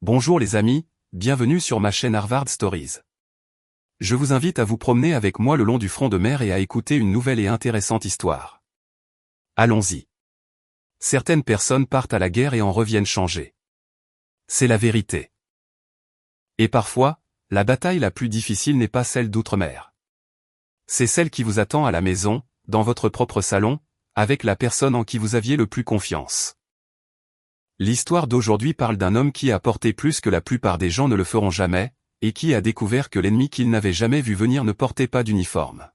Bonjour les amis, bienvenue sur ma chaîne Harvard Stories. Je vous invite à vous promener avec moi le long du front de mer et à écouter une nouvelle et intéressante histoire. Allons-y. Certaines personnes partent à la guerre et en reviennent changées. C'est la vérité. Et parfois, la bataille la plus difficile n'est pas celle d'outre-mer. C'est celle qui vous attend à la maison, dans votre propre salon, avec la personne en qui vous aviez le plus confiance. L'histoire d'aujourd'hui parle d'un homme qui a porté plus que la plupart des gens ne le feront jamais, et qui a découvert que l'ennemi qu'il n'avait jamais vu venir ne portait pas d'uniforme.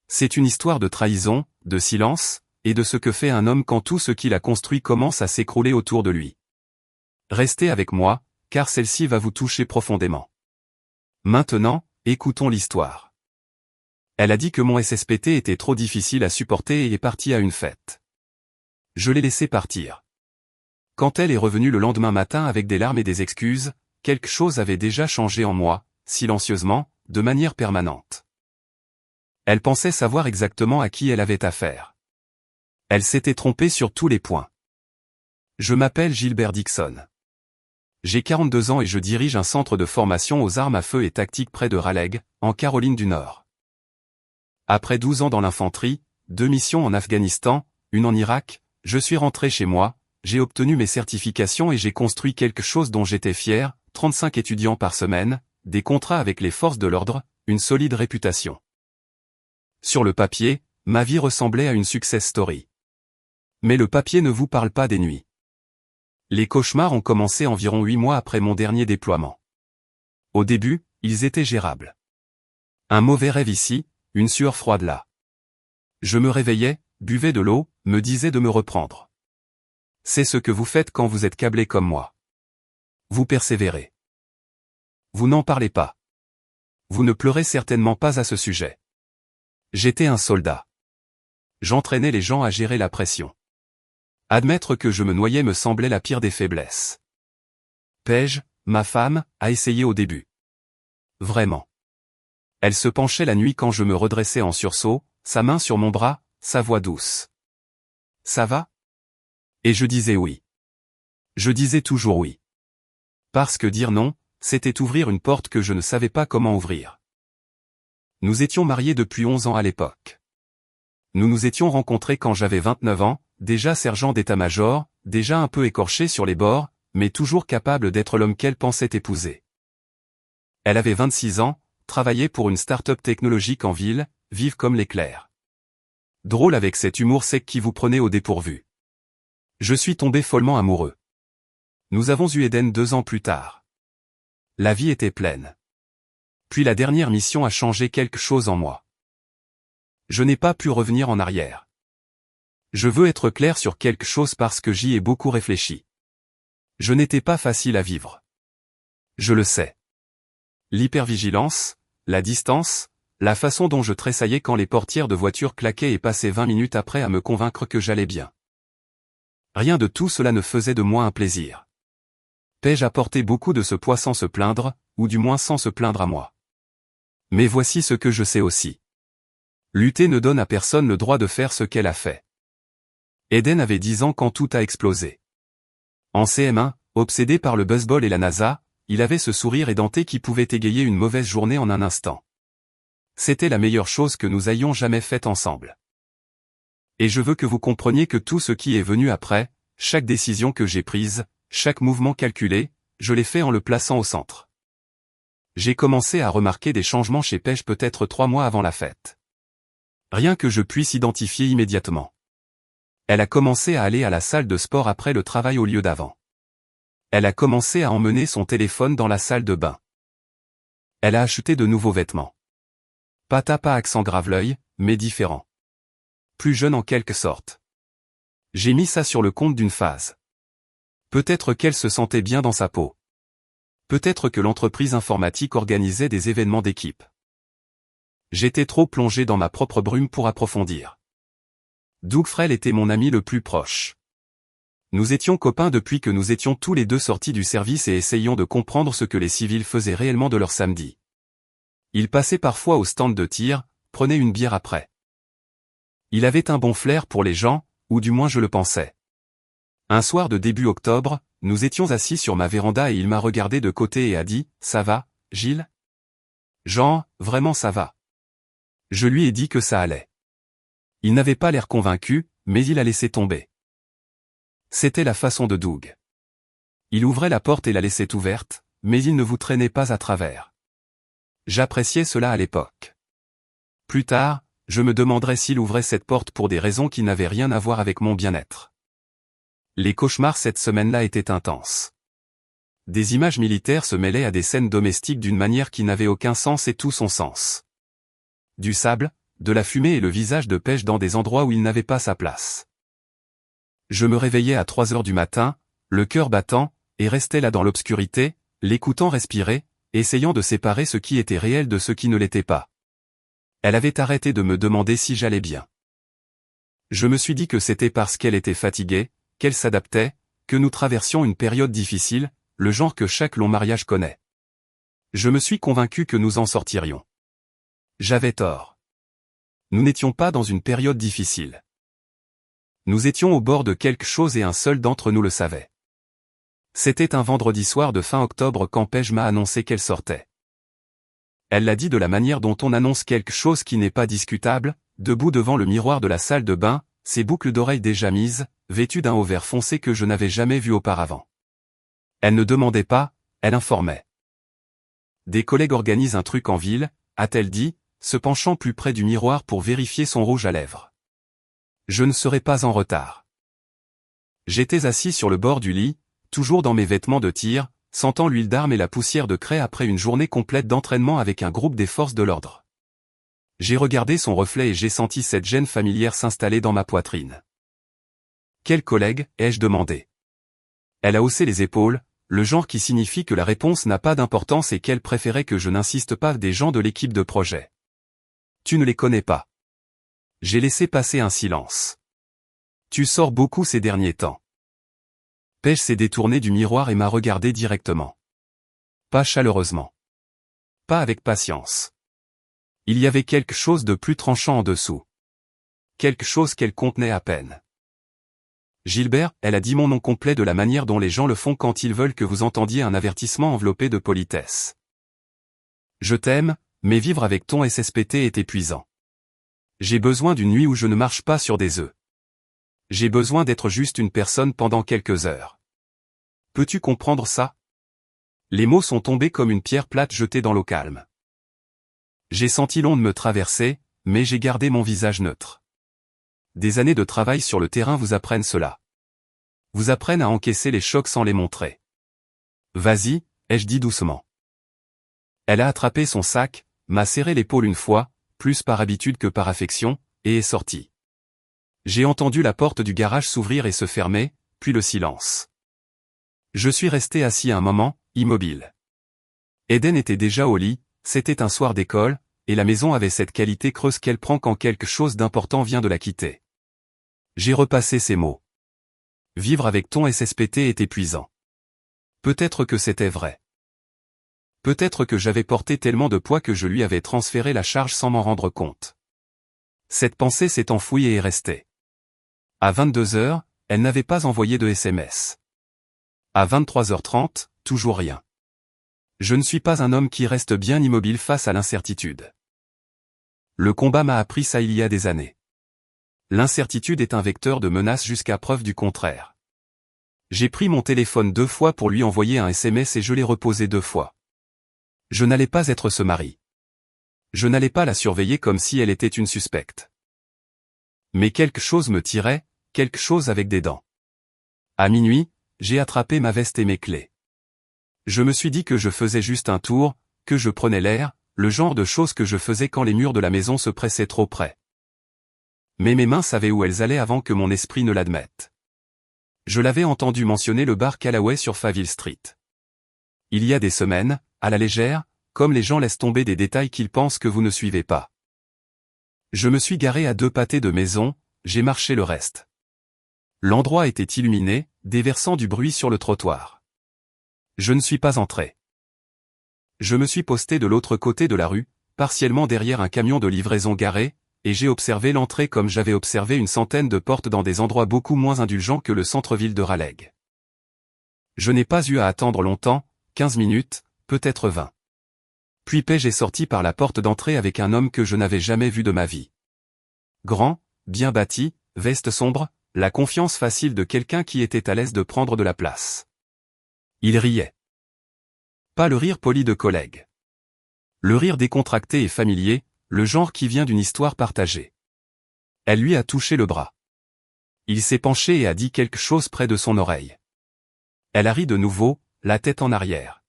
C'est une histoire de trahison, de silence, et de ce que fait un homme quand tout ce qu'il a construit commence à s'écrouler autour de lui. Restez avec moi, car celle-ci va vous toucher profondément. Maintenant, écoutons l'histoire. Elle a dit que mon SSPT était trop difficile à supporter et est partie à une fête. Je l'ai laissé partir. Quand elle est revenue le lendemain matin avec des larmes et des excuses, quelque chose avait déjà changé en moi, silencieusement, de manière permanente. Elle pensait savoir exactement à qui elle avait affaire. Elle s'était trompée sur tous les points. Je m'appelle Gilbert Dixon. J'ai 42 ans et je dirige un centre de formation aux armes à feu et tactiques près de Raleigh, en Caroline du Nord. Après 12 ans dans l'infanterie, 2 missions en Afghanistan, une en Irak, je suis rentré chez moi. J'ai obtenu mes certifications et j'ai construit quelque chose dont j'étais fier, 35 étudiants par semaine, des contrats avec les forces de l'ordre, une solide réputation. Sur le papier, ma vie ressemblait à une success story. Mais le papier ne vous parle pas des nuits. Les cauchemars ont commencé environ 8 mois après mon dernier déploiement. Au début, ils étaient gérables. Un mauvais rêve ici, une sueur froide là. Je me réveillais, buvais de l'eau, me disais de me reprendre. C'est ce que vous faites quand vous êtes câblé comme moi. Vous persévérez. Vous n'en parlez pas. Vous ne pleurez certainement pas à ce sujet. J'étais un soldat. J'entraînais les gens à gérer la pression. Admettre que je me noyais me semblait la pire des faiblesses. Paige, ma femme, a essayé au début. Vraiment. Elle se penchait la nuit quand je me redressais en sursaut, sa main sur mon bras, sa voix douce. Ça va ? Et je disais oui. Je disais toujours oui. Parce que dire non, c'était ouvrir une porte que je ne savais pas comment ouvrir. Nous étions mariés depuis 11 ans à l'époque. Nous nous étions rencontrés quand j'avais 29 ans, déjà sergent d'état-major, déjà un peu écorché sur les bords, mais toujours capable d'être l'homme qu'elle pensait épouser. Elle avait 26 ans, travaillait pour une start-up technologique en ville, vive comme l'éclair. Drôle avec cet humour sec qui vous prenait au dépourvu. Je suis tombé follement amoureux. Nous avons eu Eden 2 ans plus tard. La vie était pleine. Puis la dernière mission a changé quelque chose en moi. Je n'ai pas pu revenir en arrière. Je veux être clair sur quelque chose parce que j'y ai beaucoup réfléchi. Je n'étais pas facile à vivre. Je le sais. L'hypervigilance, la distance, la façon dont je tressaillais quand les portières de voiture claquaient et passaient 20 minutes après à me convaincre que j'allais bien. Rien de tout cela ne faisait de moi un plaisir. Paige a porté beaucoup de ce poids sans se plaindre, ou du moins sans se plaindre à moi. Mais voici ce que je sais aussi. Lutter ne donne à personne le droit de faire ce qu'elle a fait. Eden avait 10 ans quand tout a explosé. En CM1, obsédé par le baseball et la NASA, il avait ce sourire édenté qui pouvait égayer une mauvaise journée en un instant. C'était la meilleure chose que nous ayons jamais faite ensemble. Et je veux que vous compreniez que tout ce qui est venu après, chaque décision que j'ai prise, chaque mouvement calculé, je l'ai fait en le plaçant au centre. J'ai commencé à remarquer des changements chez Paige peut-être 3 mois avant la fête. Rien que je puisse identifier immédiatement. Elle a commencé à aller à la salle de sport après le travail au lieu d'avant. Elle a commencé à emmener son téléphone dans la salle de bain. Elle a acheté de nouveaux vêtements. Pas accent grave l'œil, mais différent. Plus jeune en quelque sorte. J'ai mis ça sur le compte d'une phase. Peut-être qu'elle se sentait bien dans sa peau. Peut-être que l'entreprise informatique organisait des événements d'équipe. J'étais trop plongé dans ma propre brume pour approfondir. Doug Frel était mon ami le plus proche. Nous étions copains depuis que nous étions tous les deux sortis du service et essayions de comprendre ce que les civils faisaient réellement de leur samedi. Il passait parfois au stand de tir, prenait une bière après. Il avait un bon flair pour les gens, ou du moins je le pensais. Un soir de début octobre, nous étions assis sur ma véranda et il m'a regardé de côté et a dit « Ça va, Gilles ?» Genre, vraiment ça va. Je lui ai dit que ça allait. Il n'avait pas l'air convaincu, mais il a laissé tomber. C'était la façon de Doug. Il ouvrait la porte et la laissait ouverte, mais il ne vous traînait pas à travers. J'appréciais cela à l'époque. Plus tard, je me demanderais s'il ouvrait cette porte pour des raisons qui n'avaient rien à voir avec mon bien-être. Les cauchemars cette semaine-là étaient intenses. Des images militaires se mêlaient à des scènes domestiques d'une manière qui n'avait aucun sens et tout son sens. Du sable, de la fumée et le visage de pêche dans des endroits où il n'avait pas sa place. Je me réveillais à 3 heures du matin, le cœur battant, et restais là dans l'obscurité, l'écoutant respirer, essayant de séparer ce qui était réel de ce qui ne l'était pas. Elle avait arrêté de me demander si j'allais bien. Je me suis dit que c'était parce qu'elle était fatiguée, qu'elle s'adaptait, que nous traversions une période difficile, le genre que chaque long mariage connaît. Je me suis convaincu que nous en sortirions. J'avais tort. Nous n'étions pas dans une période difficile. Nous étions au bord de quelque chose et un seul d'entre nous le savait. C'était un vendredi soir de fin octobre quand Paige m'a annoncé qu'elle sortait. Elle l'a dit de la manière dont on annonce quelque chose qui n'est pas discutable, debout devant le miroir de la salle de bain, ses boucles d'oreilles déjà mises, vêtue d'un haut vert foncé que je n'avais jamais vu auparavant. Elle ne demandait pas, elle informait. Des collègues organisent un truc en ville, a-t-elle dit, se penchant plus près du miroir pour vérifier son rouge à lèvres. Je ne serai pas en retard. J'étais assis sur le bord du lit, toujours dans mes vêtements de tir, sentant l'huile d'arme et la poussière de craie après une journée complète d'entraînement avec un groupe des forces de l'ordre. J'ai regardé son reflet et j'ai senti cette gêne familière s'installer dans ma poitrine. Quel collègue, ai-je demandé. Elle a haussé les épaules, le genre qui signifie que la réponse n'a pas d'importance et qu'elle préférait que je n'insiste pas des gens de l'équipe de projet. Tu ne les connais pas. J'ai laissé passer un silence. Tu sors beaucoup ces derniers temps. Paige s'est détournée du miroir et m'a regardé directement. Pas chaleureusement. Pas avec patience. Il y avait quelque chose de plus tranchant en dessous. Quelque chose qu'elle contenait à peine. Gilbert, elle a dit mon nom complet de la manière dont les gens le font quand ils veulent que vous entendiez un avertissement enveloppé de politesse. Je t'aime, mais vivre avec ton SSPT est épuisant. J'ai besoin d'une nuit où je ne marche pas sur des œufs. J'ai besoin d'être juste une personne pendant quelques heures. Peux-tu comprendre ça? Les mots sont tombés comme une pierre plate jetée dans l'eau calme. J'ai senti l'onde me traverser, mais j'ai gardé mon visage neutre. Des années de travail sur le terrain vous apprennent cela. Vous apprennent à encaisser les chocs sans les montrer. Vas-y, ai-je dit doucement. Elle a attrapé son sac, m'a serré l'épaule une fois, plus par habitude que par affection, et est sortie. J'ai entendu la porte du garage s'ouvrir et se fermer, puis le silence. Je suis resté assis un moment, immobile. Eden était déjà au lit, c'était un soir d'école, et la maison avait cette qualité creuse qu'elle prend quand quelque chose d'important vient de la quitter. J'ai repassé ces mots. Vivre avec ton SSPT est épuisant. Peut-être que c'était vrai. Peut-être que j'avais porté tellement de poids que je lui avais transféré la charge sans m'en rendre compte. Cette pensée s'est enfouie et est restée. À 22 heures, elle n'avait pas envoyé de SMS. À 23h30, toujours rien. Je ne suis pas un homme qui reste bien immobile face à l'incertitude. Le combat m'a appris ça il y a des années. L'incertitude est un vecteur de menace jusqu'à preuve du contraire. J'ai pris mon téléphone 2 fois pour lui envoyer un SMS et je l'ai reposé 2 fois. Je n'allais pas être ce mari. Je n'allais pas la surveiller comme si elle était une suspecte. Mais quelque chose me tirait, quelque chose avec des dents. À minuit, j'ai attrapé ma veste et mes clés. Je me suis dit que je faisais juste un tour, que je prenais l'air, le genre de choses que je faisais quand les murs de la maison se pressaient trop près. Mais mes mains savaient où elles allaient avant que mon esprit ne l'admette. Je l'avais entendu mentionner le bar Callaway sur Faville Street. Il y a des semaines, à la légère, comme les gens laissent tomber des détails qu'ils pensent que vous ne suivez pas. Je me suis garé à 2 pâtés de maison, j'ai marché le reste. L'endroit était illuminé, déversant du bruit sur le trottoir. Je ne suis pas entré. Je me suis posté de l'autre côté de la rue, partiellement derrière un camion de livraison garé, et j'ai observé l'entrée comme j'avais observé une centaine de portes dans des endroits beaucoup moins indulgents que le centre-ville de Raleigh. Je n'ai pas eu à attendre longtemps, 15 minutes, peut-être 20. Puis Paige est sorti par la porte d'entrée avec un homme que je n'avais jamais vu de ma vie. Grand, bien bâti, veste sombre, la confiance facile de quelqu'un qui était à l'aise de prendre de la place. Il riait. Pas le rire poli de collègues. Le rire décontracté et familier, le genre qui vient d'une histoire partagée. Elle lui a touché le bras. Il s'est penché et a dit quelque chose près de son oreille. Elle a ri de nouveau, la tête en arrière.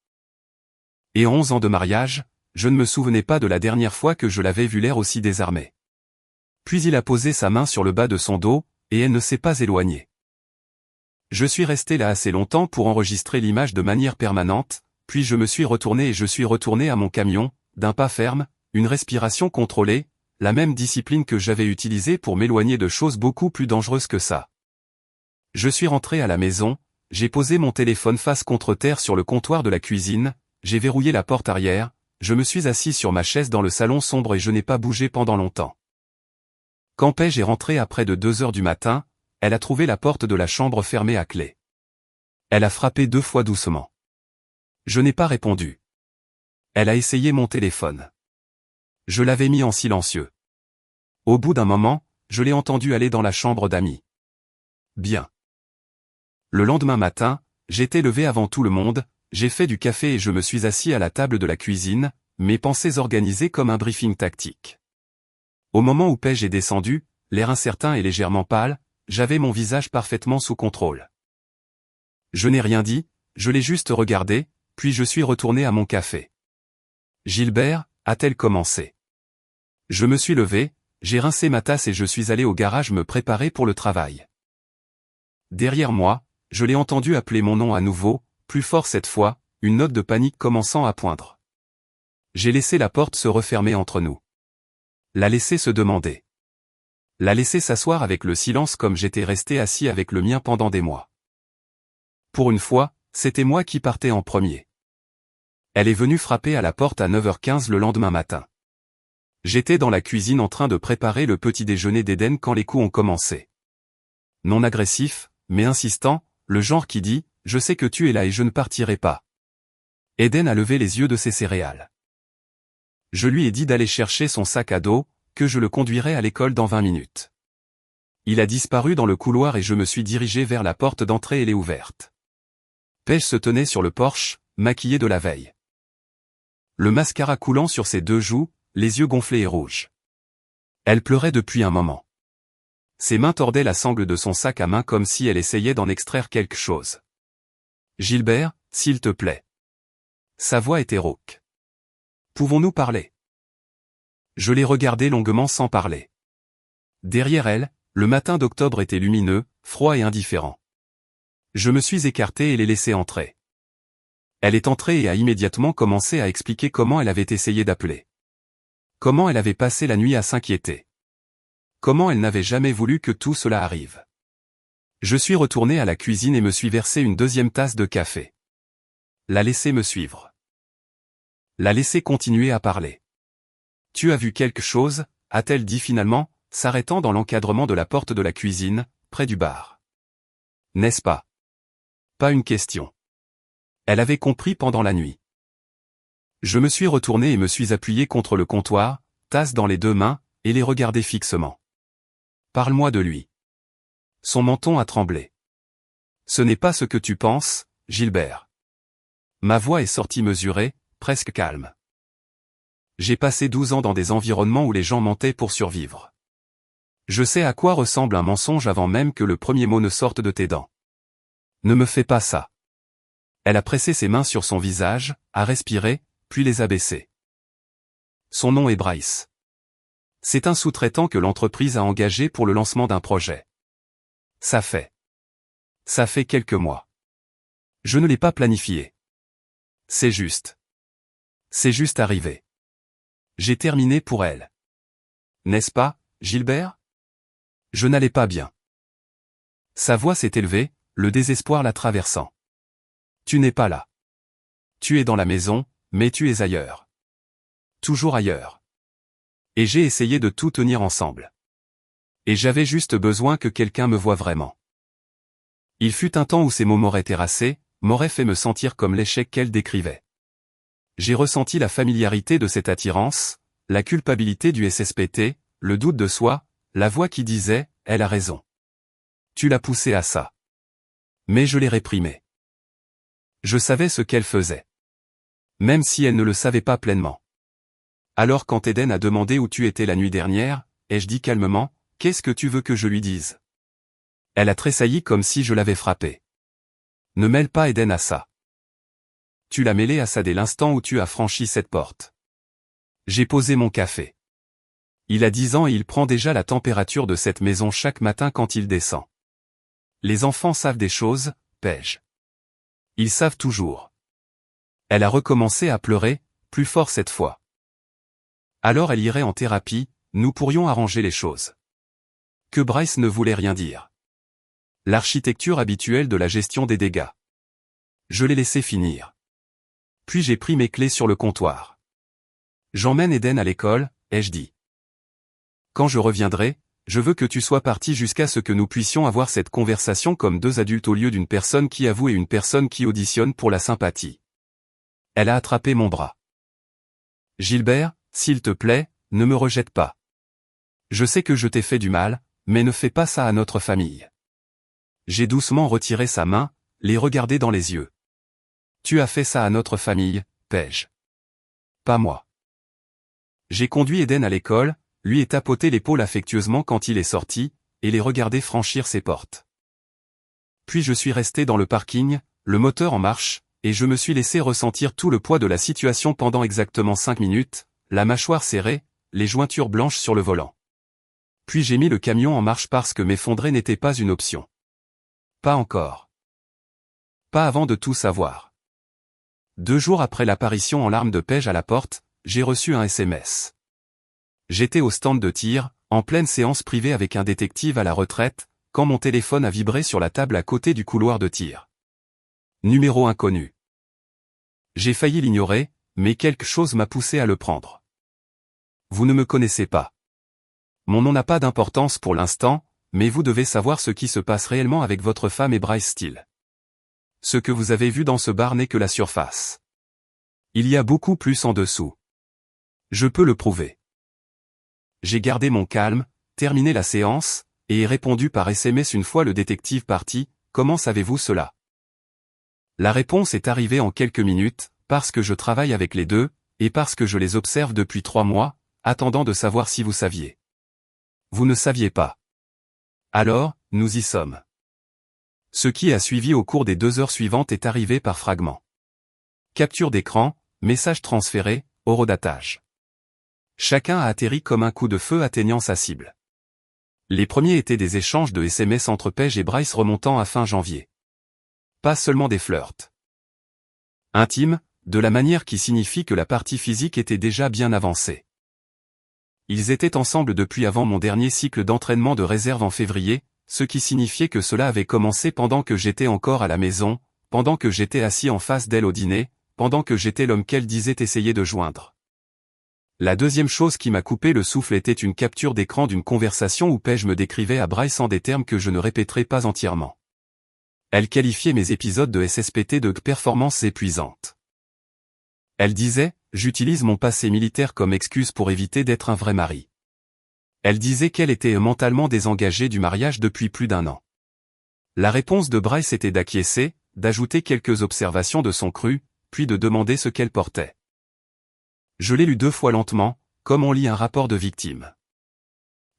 Et en 11 ans de mariage, je ne me souvenais pas de la dernière fois que je l'avais vu l'air aussi désarmé. Puis il a posé sa main sur le bas de son dos, et elle ne s'est pas éloignée. Je suis resté là assez longtemps pour enregistrer l'image de manière permanente, puis je me suis retourné et je suis retourné à mon camion, d'un pas ferme, une respiration contrôlée, la même discipline que j'avais utilisée pour m'éloigner de choses beaucoup plus dangereuses que ça. Je suis rentré à la maison, j'ai posé mon téléphone face contre terre sur le comptoir de la cuisine, j'ai verrouillé la porte arrière, je me suis assis sur ma chaise dans le salon sombre et je n'ai pas bougé pendant longtemps. Quand Paige est rentrée à près de 2 heures du matin, elle a trouvé la porte de la chambre fermée à clé. Elle a frappé 2 fois doucement. Je n'ai pas répondu. Elle a essayé mon téléphone. Je l'avais mis en silencieux. Au bout d'un moment, je l'ai entendu aller dans la chambre d'amis. Bien. Le lendemain matin, j'étais levé avant tout le monde, j'ai fait du café et je me suis assis à la table de la cuisine, mes pensées organisées comme un briefing tactique. Au moment où Paige est descendue, l'air incertain et légèrement pâle, j'avais mon visage parfaitement sous contrôle. Je n'ai rien dit, je l'ai juste regardé, puis je suis retourné à mon café. Gilbert, a-t-elle commencé? Je me suis levé, j'ai rincé ma tasse et je suis allé au garage me préparer pour le travail. Derrière moi, je l'ai entendu appeler mon nom à nouveau, plus fort cette fois, une note de panique commençant à poindre. J'ai laissé la porte se refermer entre nous. La laisser se demander. La laisser s'asseoir avec le silence comme j'étais resté assis avec le mien pendant des mois. Pour une fois, c'était moi qui partais en premier. Elle est venue frapper à la porte à 9h15 le lendemain matin. J'étais dans la cuisine en train de préparer le petit déjeuner d'Eden quand les coups ont commencé. Non agressif, mais insistant, le genre qui dit « Je sais que tu es là et je ne partirai pas ». Eden a levé les yeux de ses céréales. Je lui ai dit d'aller chercher son sac à dos, que je le conduirais à l'école dans 20 minutes. Il a disparu dans le couloir et je me suis dirigé vers la porte d'entrée. Elle est ouverte. Paige se tenait sur le porche, maquillée de la veille. Le mascara coulant sur ses 2 joues, les yeux gonflés et rouges. Elle pleurait depuis un moment. Ses mains tordaient la sangle de son sac à main comme si elle essayait d'en extraire quelque chose. « Gilbert, s'il te plaît. » Sa voix était rauque. « Pouvons-nous parler ?» Je l'ai regardée longuement sans parler. Derrière elle, le matin d'octobre était lumineux, froid et indifférent. Je me suis écarté et l'ai laissée entrer. Elle est entrée et a immédiatement commencé à expliquer comment elle avait essayé d'appeler. Comment elle avait passé la nuit à s'inquiéter. Comment elle n'avait jamais voulu que tout cela arrive. Je suis retourné à la cuisine et me suis versé une 2e tasse de café. La laisser me suivre. La laisser continuer à parler. « Tu as vu quelque chose ?» a-t-elle dit finalement, s'arrêtant dans l'encadrement de la porte de la cuisine, près du bar. N'est-ce pas? Pas une question. Elle avait compris pendant la nuit. Je me suis retourné et me suis appuyé contre le comptoir, tasse dans les 2 mains, et les regardé fixement. Parle-moi de lui. Son menton a tremblé. Ce n'est pas ce que tu penses, Gilbert. Ma voix est sortie mesurée, presque calme. J'ai passé 12 ans dans des environnements où les gens mentaient pour survivre. Je sais à quoi ressemble un mensonge avant même que le premier mot ne sorte de tes dents. Ne me fais pas ça. Elle a pressé ses mains sur son visage, a respiré, puis les a baissées. Son nom est Bryce. C'est un sous-traitant que l'entreprise a engagé pour le lancement d'un projet. Ça fait quelques mois. Je ne l'ai pas planifié. C'est juste arrivé. J'ai terminé pour elle. N'est-ce pas, Gilbert? Je n'allais pas bien. Sa voix s'est élevée, le désespoir la traversant. Tu n'es pas là. Tu es dans la maison, mais tu es ailleurs. Toujours ailleurs. Et j'ai essayé de tout tenir ensemble. Et j'avais juste besoin que quelqu'un me voie vraiment. Il fut un temps où ces mots m'auraient terrassé, m'aurait fait me sentir comme l'échec qu'elle décrivait. J'ai ressenti la familiarité de cette attirance, la culpabilité du SSPT, le doute de soi, la voix qui disait « Elle a raison. Tu l'as poussée à ça. » Mais je l'ai réprimée. Je savais ce qu'elle faisait. Même si elle ne le savait pas pleinement. Alors quand Eden a demandé où tu étais la nuit dernière, ai-je dit calmement « Qu'est-ce que tu veux que je lui dise ?» Elle a tressailli comme si je l'avais frappée. Ne mêle pas Eden à ça. Tu l'as mêlé à ça dès l'instant où tu as franchi cette porte. J'ai posé mon café. Il a 10 ans et il prend déjà la température de cette maison chaque matin quand il descend. Les enfants savent des choses, Paige. Ils savent toujours. Elle a recommencé à pleurer, plus fort cette fois. Alors elle irait en thérapie, nous pourrions arranger les choses. Que Bryce ne voulait rien dire. L'architecture habituelle de la gestion des dégâts. Je l'ai laissé finir. Puis j'ai pris mes clés sur le comptoir. J'emmène Eden à l'école, ai-je dit. Quand je reviendrai, je veux que tu sois parti jusqu'à ce que nous puissions avoir cette conversation comme deux adultes au lieu d'une personne qui avoue et une personne qui auditionne pour la sympathie. Elle a attrapé mon bras. Gilbert, s'il te plaît, ne me rejette pas. Je sais que je t'ai fait du mal, mais ne fais pas ça à notre famille. J'ai doucement retiré sa main, les regardé dans les yeux. Tu as fait ça à notre famille, Paige. Pas moi. J'ai conduit Eden à l'école, lui ai tapoté l'épaule affectueusement quand il est sorti, et les regardé franchir ses portes. Puis je suis resté dans le parking, le moteur en marche, et je me suis laissé ressentir tout le poids de la situation pendant exactement 5 minutes, la mâchoire serrée, les jointures blanches sur le volant. Puis j'ai mis le camion en marche parce que m'effondrer n'était pas une option. Pas encore. Pas avant de tout savoir. 2 jours après l'apparition en larmes de Paige à la porte, j'ai reçu un SMS. J'étais au stand de tir, en pleine séance privée avec un détective à la retraite, quand mon téléphone a vibré sur la table à côté du couloir de tir. Numéro inconnu. J'ai failli l'ignorer, mais quelque chose m'a poussé à le prendre. Vous ne me connaissez pas. Mon nom n'a pas d'importance pour l'instant, mais vous devez savoir ce qui se passe réellement avec votre femme et Bryce Steele. Ce que vous avez vu dans ce bar n'est que la surface. Il y a beaucoup plus en dessous. Je peux le prouver. J'ai gardé mon calme, terminé la séance, et ai répondu par SMS une fois le détective parti, « Comment savez-vous cela ?» La réponse est arrivée en quelques minutes, parce que je travaille avec les deux, et parce que je les observe depuis 3 mois, attendant de savoir si vous saviez. Vous ne saviez pas. Alors, nous y sommes. Ce qui a suivi au cours des 2 heures suivantes est arrivé par fragments. Capture d'écran, message transféré, horodatage. Chacun a atterri comme un coup de feu atteignant sa cible. Les premiers étaient des échanges de SMS entre Paige et Bryce remontant à fin janvier. Pas seulement des flirts. Intimes, de la manière qui signifie que la partie physique était déjà bien avancée. Ils étaient ensemble depuis avant mon dernier cycle d'entraînement de réserve en février, ce qui signifiait que cela avait commencé pendant que j'étais encore à la maison, pendant que j'étais assis en face d'elle au dîner, pendant que j'étais l'homme qu'elle disait essayer de joindre. La deuxième chose qui m'a coupé le souffle était une capture d'écran d'une conversation où Paige me décrivait à Bryce en des termes que je ne répéterai pas entièrement. Elle qualifiait mes épisodes de SSPT de performances épuisantes. Elle disait, j'utilise mon passé militaire comme excuse pour éviter d'être un vrai mari. Elle disait qu'elle était mentalement désengagée du mariage depuis plus d'1 an. La réponse de Bryce était d'acquiescer, d'ajouter quelques observations de son cru, puis de demander ce qu'elle portait. Je l'ai lu 2 fois lentement, comme on lit un rapport de victime.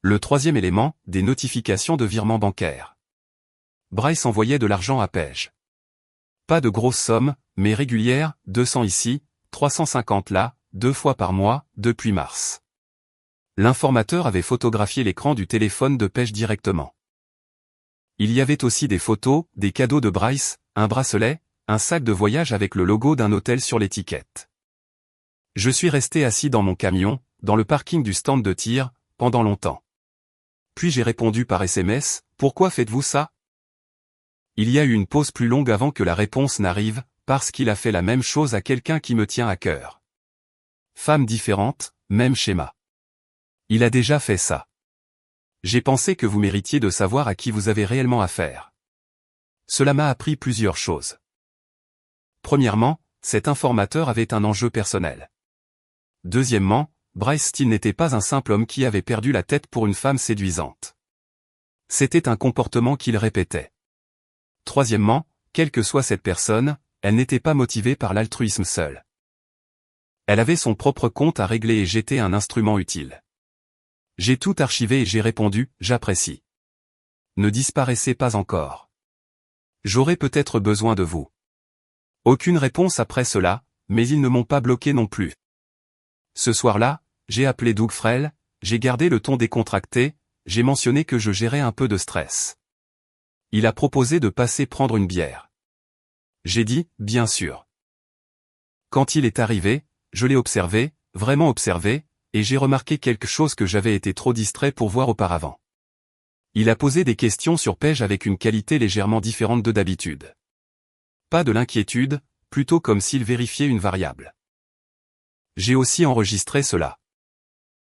Le 3e élément, des notifications de virements bancaires. Bryce envoyait de l'argent à Paige. Pas de grosses sommes, mais régulières, 200 ici, 350 là, 2 fois par mois, depuis mars. L'informateur avait photographié l'écran du téléphone de Paige directement. Il y avait aussi des photos, des cadeaux de Bryce, un bracelet, un sac de voyage avec le logo d'un hôtel sur l'étiquette. Je suis resté assis dans mon camion, dans le parking du stand de tir, pendant longtemps. Puis j'ai répondu par SMS, « Pourquoi faites-vous ça ?» Il y a eu une pause plus longue avant que la réponse n'arrive, parce qu'il a fait la même chose à quelqu'un qui me tient à cœur. Femme différente, même schéma. Il a déjà fait ça. J'ai pensé que vous méritiez de savoir à qui vous avez réellement affaire. Cela m'a appris plusieurs choses. Premièrement, cet informateur avait un enjeu personnel. Deuxièmement, Bryce Steele n'était pas un simple homme qui avait perdu la tête pour une femme séduisante. C'était un comportement qu'il répétait. Troisièmement, quelle que soit cette personne, elle n'était pas motivée par l'altruisme seul. Elle avait son propre compte à régler et j'étais un instrument utile. J'ai tout archivé et j'ai répondu, j'apprécie. Ne disparaissez pas encore. J'aurai peut-être besoin de vous. Aucune réponse après cela, mais ils ne m'ont pas bloqué non plus. Ce soir-là, j'ai appelé Doug Frell, j'ai gardé le ton décontracté, j'ai mentionné que je gérais un peu de stress. Il a proposé de passer prendre une bière. J'ai dit, bien sûr. Quand il est arrivé, je l'ai observé, vraiment observé, et j'ai remarqué quelque chose que j'avais été trop distrait pour voir auparavant. Il a posé des questions sur Paige avec une qualité légèrement différente de d'habitude. Pas de l'inquiétude, plutôt comme s'il vérifiait une variable. J'ai aussi enregistré cela.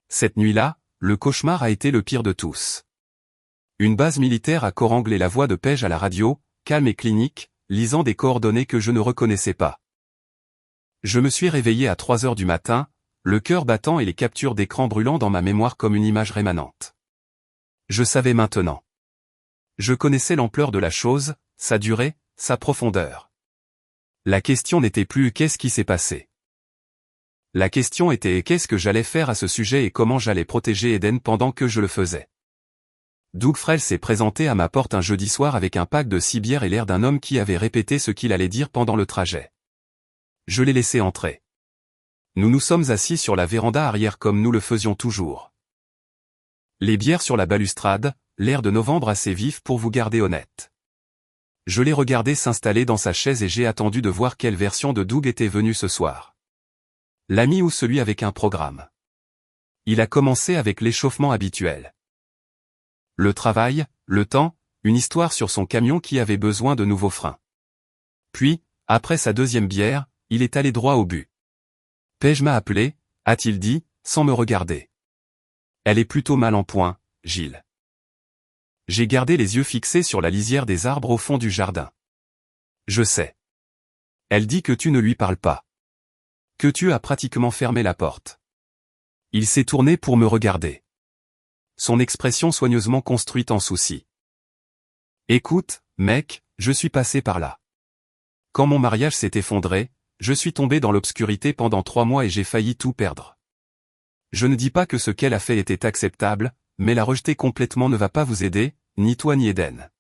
Cette nuit-là, le cauchemar a été le pire de tous. Une base militaire a coranglé la voix de Paige à la radio, calme et clinique, lisant des coordonnées que je ne reconnaissais pas. Je me suis réveillé à 3 heures du matin, le cœur battant et les captures d'écran brûlant dans ma mémoire comme une image rémanente. Je savais maintenant. Je connaissais l'ampleur de la chose, sa durée, sa profondeur. La question n'était plus qu'est-ce qui s'est passé. La question était qu'est-ce que j'allais faire à ce sujet et comment j'allais protéger Eden pendant que je le faisais. Doug Frell s'est présenté à ma porte un jeudi soir avec un pack de 6 bières et l'air d'un homme qui avait répété ce qu'il allait dire pendant le trajet. Je l'ai laissé entrer. Nous nous sommes assis sur la véranda arrière comme nous le faisions toujours. Les bières sur la balustrade, l'air de novembre assez vif pour vous garder honnête. Je l'ai regardé s'installer dans sa chaise et j'ai attendu de voir quelle version de Doug était venue ce soir. L'ami ou celui avec un programme. Il a commencé avec l'échauffement habituel. Le travail, le temps, une histoire sur son camion qui avait besoin de nouveaux freins. Puis, après sa deuxième bière, il est allé droit au but. Paige m'a appelé, a-t-il dit, sans me regarder. Elle est plutôt mal en point, Gilles. J'ai gardé les yeux fixés sur la lisière des arbres au fond du jardin. Je sais. Elle dit que tu ne lui parles pas. Que tu as pratiquement fermé la porte. Il s'est tourné pour me regarder. Son expression soigneusement construite en souci. Écoute, mec, je suis passé par là. Quand mon mariage s'est effondré, je suis tombé dans l'obscurité pendant 3 mois et j'ai failli tout perdre. Je ne dis pas que ce qu'elle a fait était acceptable, mais la rejeter complètement ne va pas vous aider, ni toi ni Eden.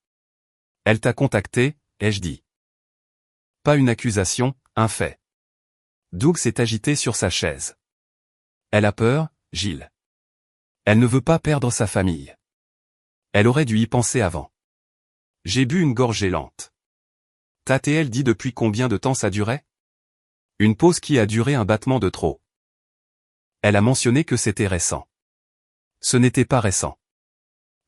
Elle t'a contacté, ai-je dit. Pas une accusation, un fait. Doug s'est agité sur sa chaise. Elle a peur, Gilles. Elle ne veut pas perdre sa famille. Elle aurait dû y penser avant. J'ai bu une gorgée lente. T'a-t-elle dit depuis combien de temps ça durait? Une pause qui a duré un battement de trop. Elle a mentionné que c'était récent. Ce n'était pas récent.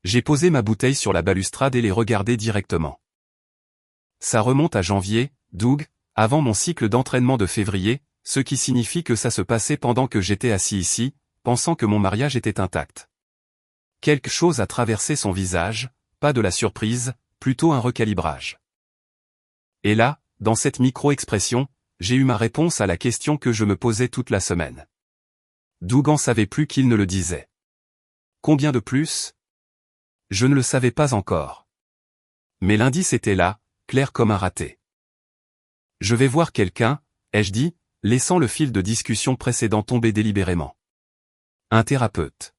J'ai posé ma bouteille sur la balustrade et l'ai regardée directement. Ça remonte à janvier, Doug, avant mon cycle d'entraînement de février, ce qui signifie que ça se passait pendant que j'étais assis ici, pensant que mon mariage était intact. Quelque chose a traversé son visage, pas de la surprise, plutôt un recalibrage. Et là, dans cette micro-expression, j'ai eu ma réponse à la question que je me posais toute la semaine. Doug en savait plus qu'il ne le disait. Combien de plus? Je ne le savais pas encore. Mais l'indice était là, clair comme un raté. Je vais voir quelqu'un, ai-je dit, laissant le fil de discussion précédent tomber délibérément. Un thérapeute.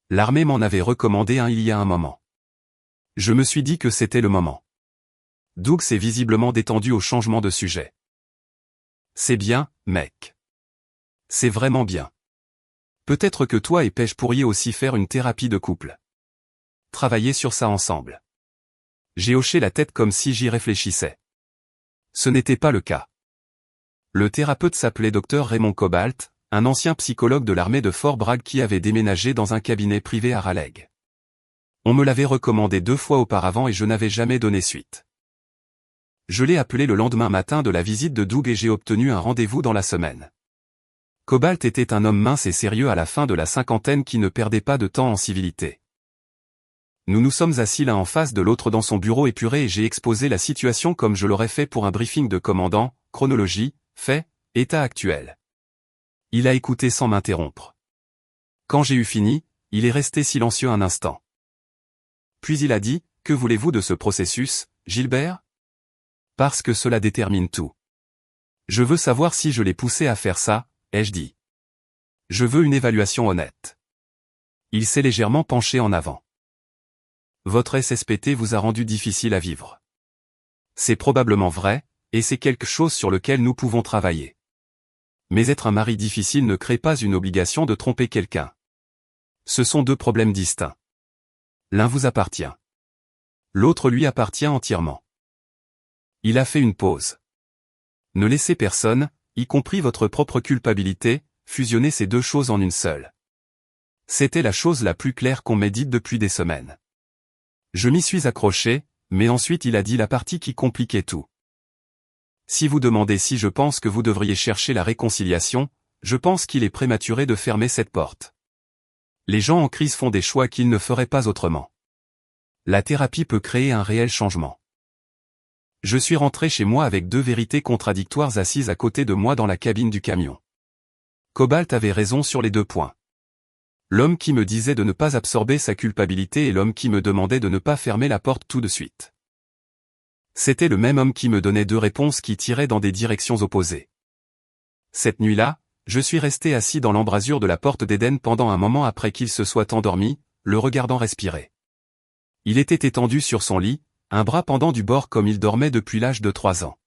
L'armée m'en avait recommandé un il y a un moment. Je me suis dit que c'était le moment. Doug s'est visiblement détendu au changement de sujet. C'est bien, mec. C'est vraiment bien. Peut-être que toi et Paige pourriez aussi faire une thérapie de couple. Travailler sur ça ensemble. J'ai hoché la tête comme si j'y réfléchissais. Ce n'était pas le cas. Le thérapeute s'appelait Dr Raymond Cobalt, un ancien psychologue de l'armée de Fort Bragg qui avait déménagé dans un cabinet privé à Raleigh. On me l'avait recommandé 2 fois auparavant et je n'avais jamais donné suite. Je l'ai appelé le lendemain matin de la visite de Doug et j'ai obtenu un rendez-vous dans la semaine. Cobalt était un homme mince et sérieux à la fin de la cinquantaine qui ne perdait pas de temps en civilité. Nous nous sommes assis l'un en face de l'autre dans son bureau épuré et j'ai exposé la situation comme je l'aurais fait pour un briefing de commandant, chronologie, fait, état actuel. Il a écouté sans m'interrompre. Quand j'ai eu fini, il est resté silencieux un instant. Puis il a dit, « Que voulez-vous de ce processus, Gilbert ? Parce que cela détermine tout. Je veux savoir si je l'ai poussé à faire ça, ai-je dit. Je veux une évaluation honnête. » Il s'est légèrement penché en avant. Votre SSPT vous a rendu difficile à vivre. C'est probablement vrai, et c'est quelque chose sur lequel nous pouvons travailler. Mais être un mari difficile ne crée pas une obligation de tromper quelqu'un. Ce sont deux problèmes distincts. L'un vous appartient. L'autre lui appartient entièrement. Il a fait une pause. Ne laissez personne, y compris votre propre culpabilité, fusionner ces deux choses en une seule. C'était la chose la plus claire qu'on m'ait dite depuis des semaines. Je m'y suis accroché, mais ensuite il a dit la partie qui compliquait tout. Si vous demandez si je pense que vous devriez chercher la réconciliation, je pense qu'il est prématuré de fermer cette porte. Les gens en crise font des choix qu'ils ne feraient pas autrement. La thérapie peut créer un réel changement. Je suis rentré chez moi avec deux vérités contradictoires assises à côté de moi dans la cabine du camion. Cobalt avait raison sur les deux points. L'homme qui me disait de ne pas absorber sa culpabilité et l'homme qui me demandait de ne pas fermer la porte tout de suite. C'était le même homme qui me donnait deux réponses qui tiraient dans des directions opposées. Cette nuit-là, je suis resté assis dans l'embrasure de la porte d'Éden pendant un moment après qu'il se soit endormi, le regardant respirer. Il était étendu sur son lit, un bras pendant du bord comme il dormait depuis l'âge de 3 ans.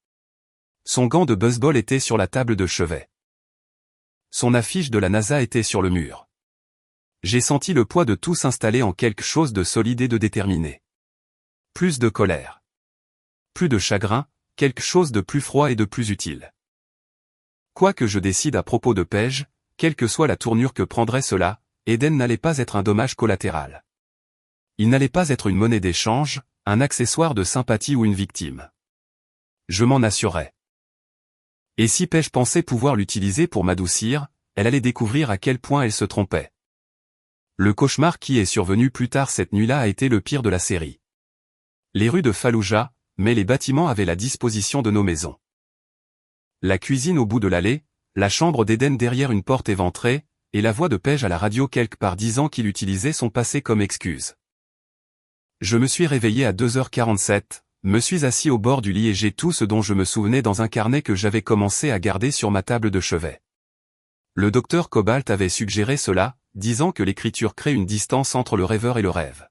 Son gant de baseball était sur la table de chevet. Son affiche de la NASA était sur le mur. J'ai senti le poids de tout s'installer en quelque chose de solide et de déterminé. Plus de colère. Plus de chagrin, quelque chose de plus froid et de plus utile. Quoi que je décide à propos de Paige, quelle que soit la tournure que prendrait cela, Eden n'allait pas être un dommage collatéral. Il n'allait pas être une monnaie d'échange, un accessoire de sympathie ou une victime. Je m'en assurais. Et si Paige pensait pouvoir l'utiliser pour m'adoucir, elle allait découvrir à quel point elle se trompait. Le cauchemar qui est survenu plus tard cette nuit-là a été le pire de la série. Les rues de Fallujah, mais les bâtiments avaient la disposition de nos maisons. La cuisine au bout de l'allée, la chambre d'Eden derrière une porte éventrée, et la voix de Paige à la radio quelque part disant qu'il utilisait son passé comme excuse. Je me suis réveillé à 2h47, me suis assis au bord du lit et j'ai tout ce dont je me souvenais dans un carnet que j'avais commencé à garder sur ma table de chevet. Le docteur Cobalt avait suggéré cela, disant que l'écriture crée une distance entre le rêveur et le rêve.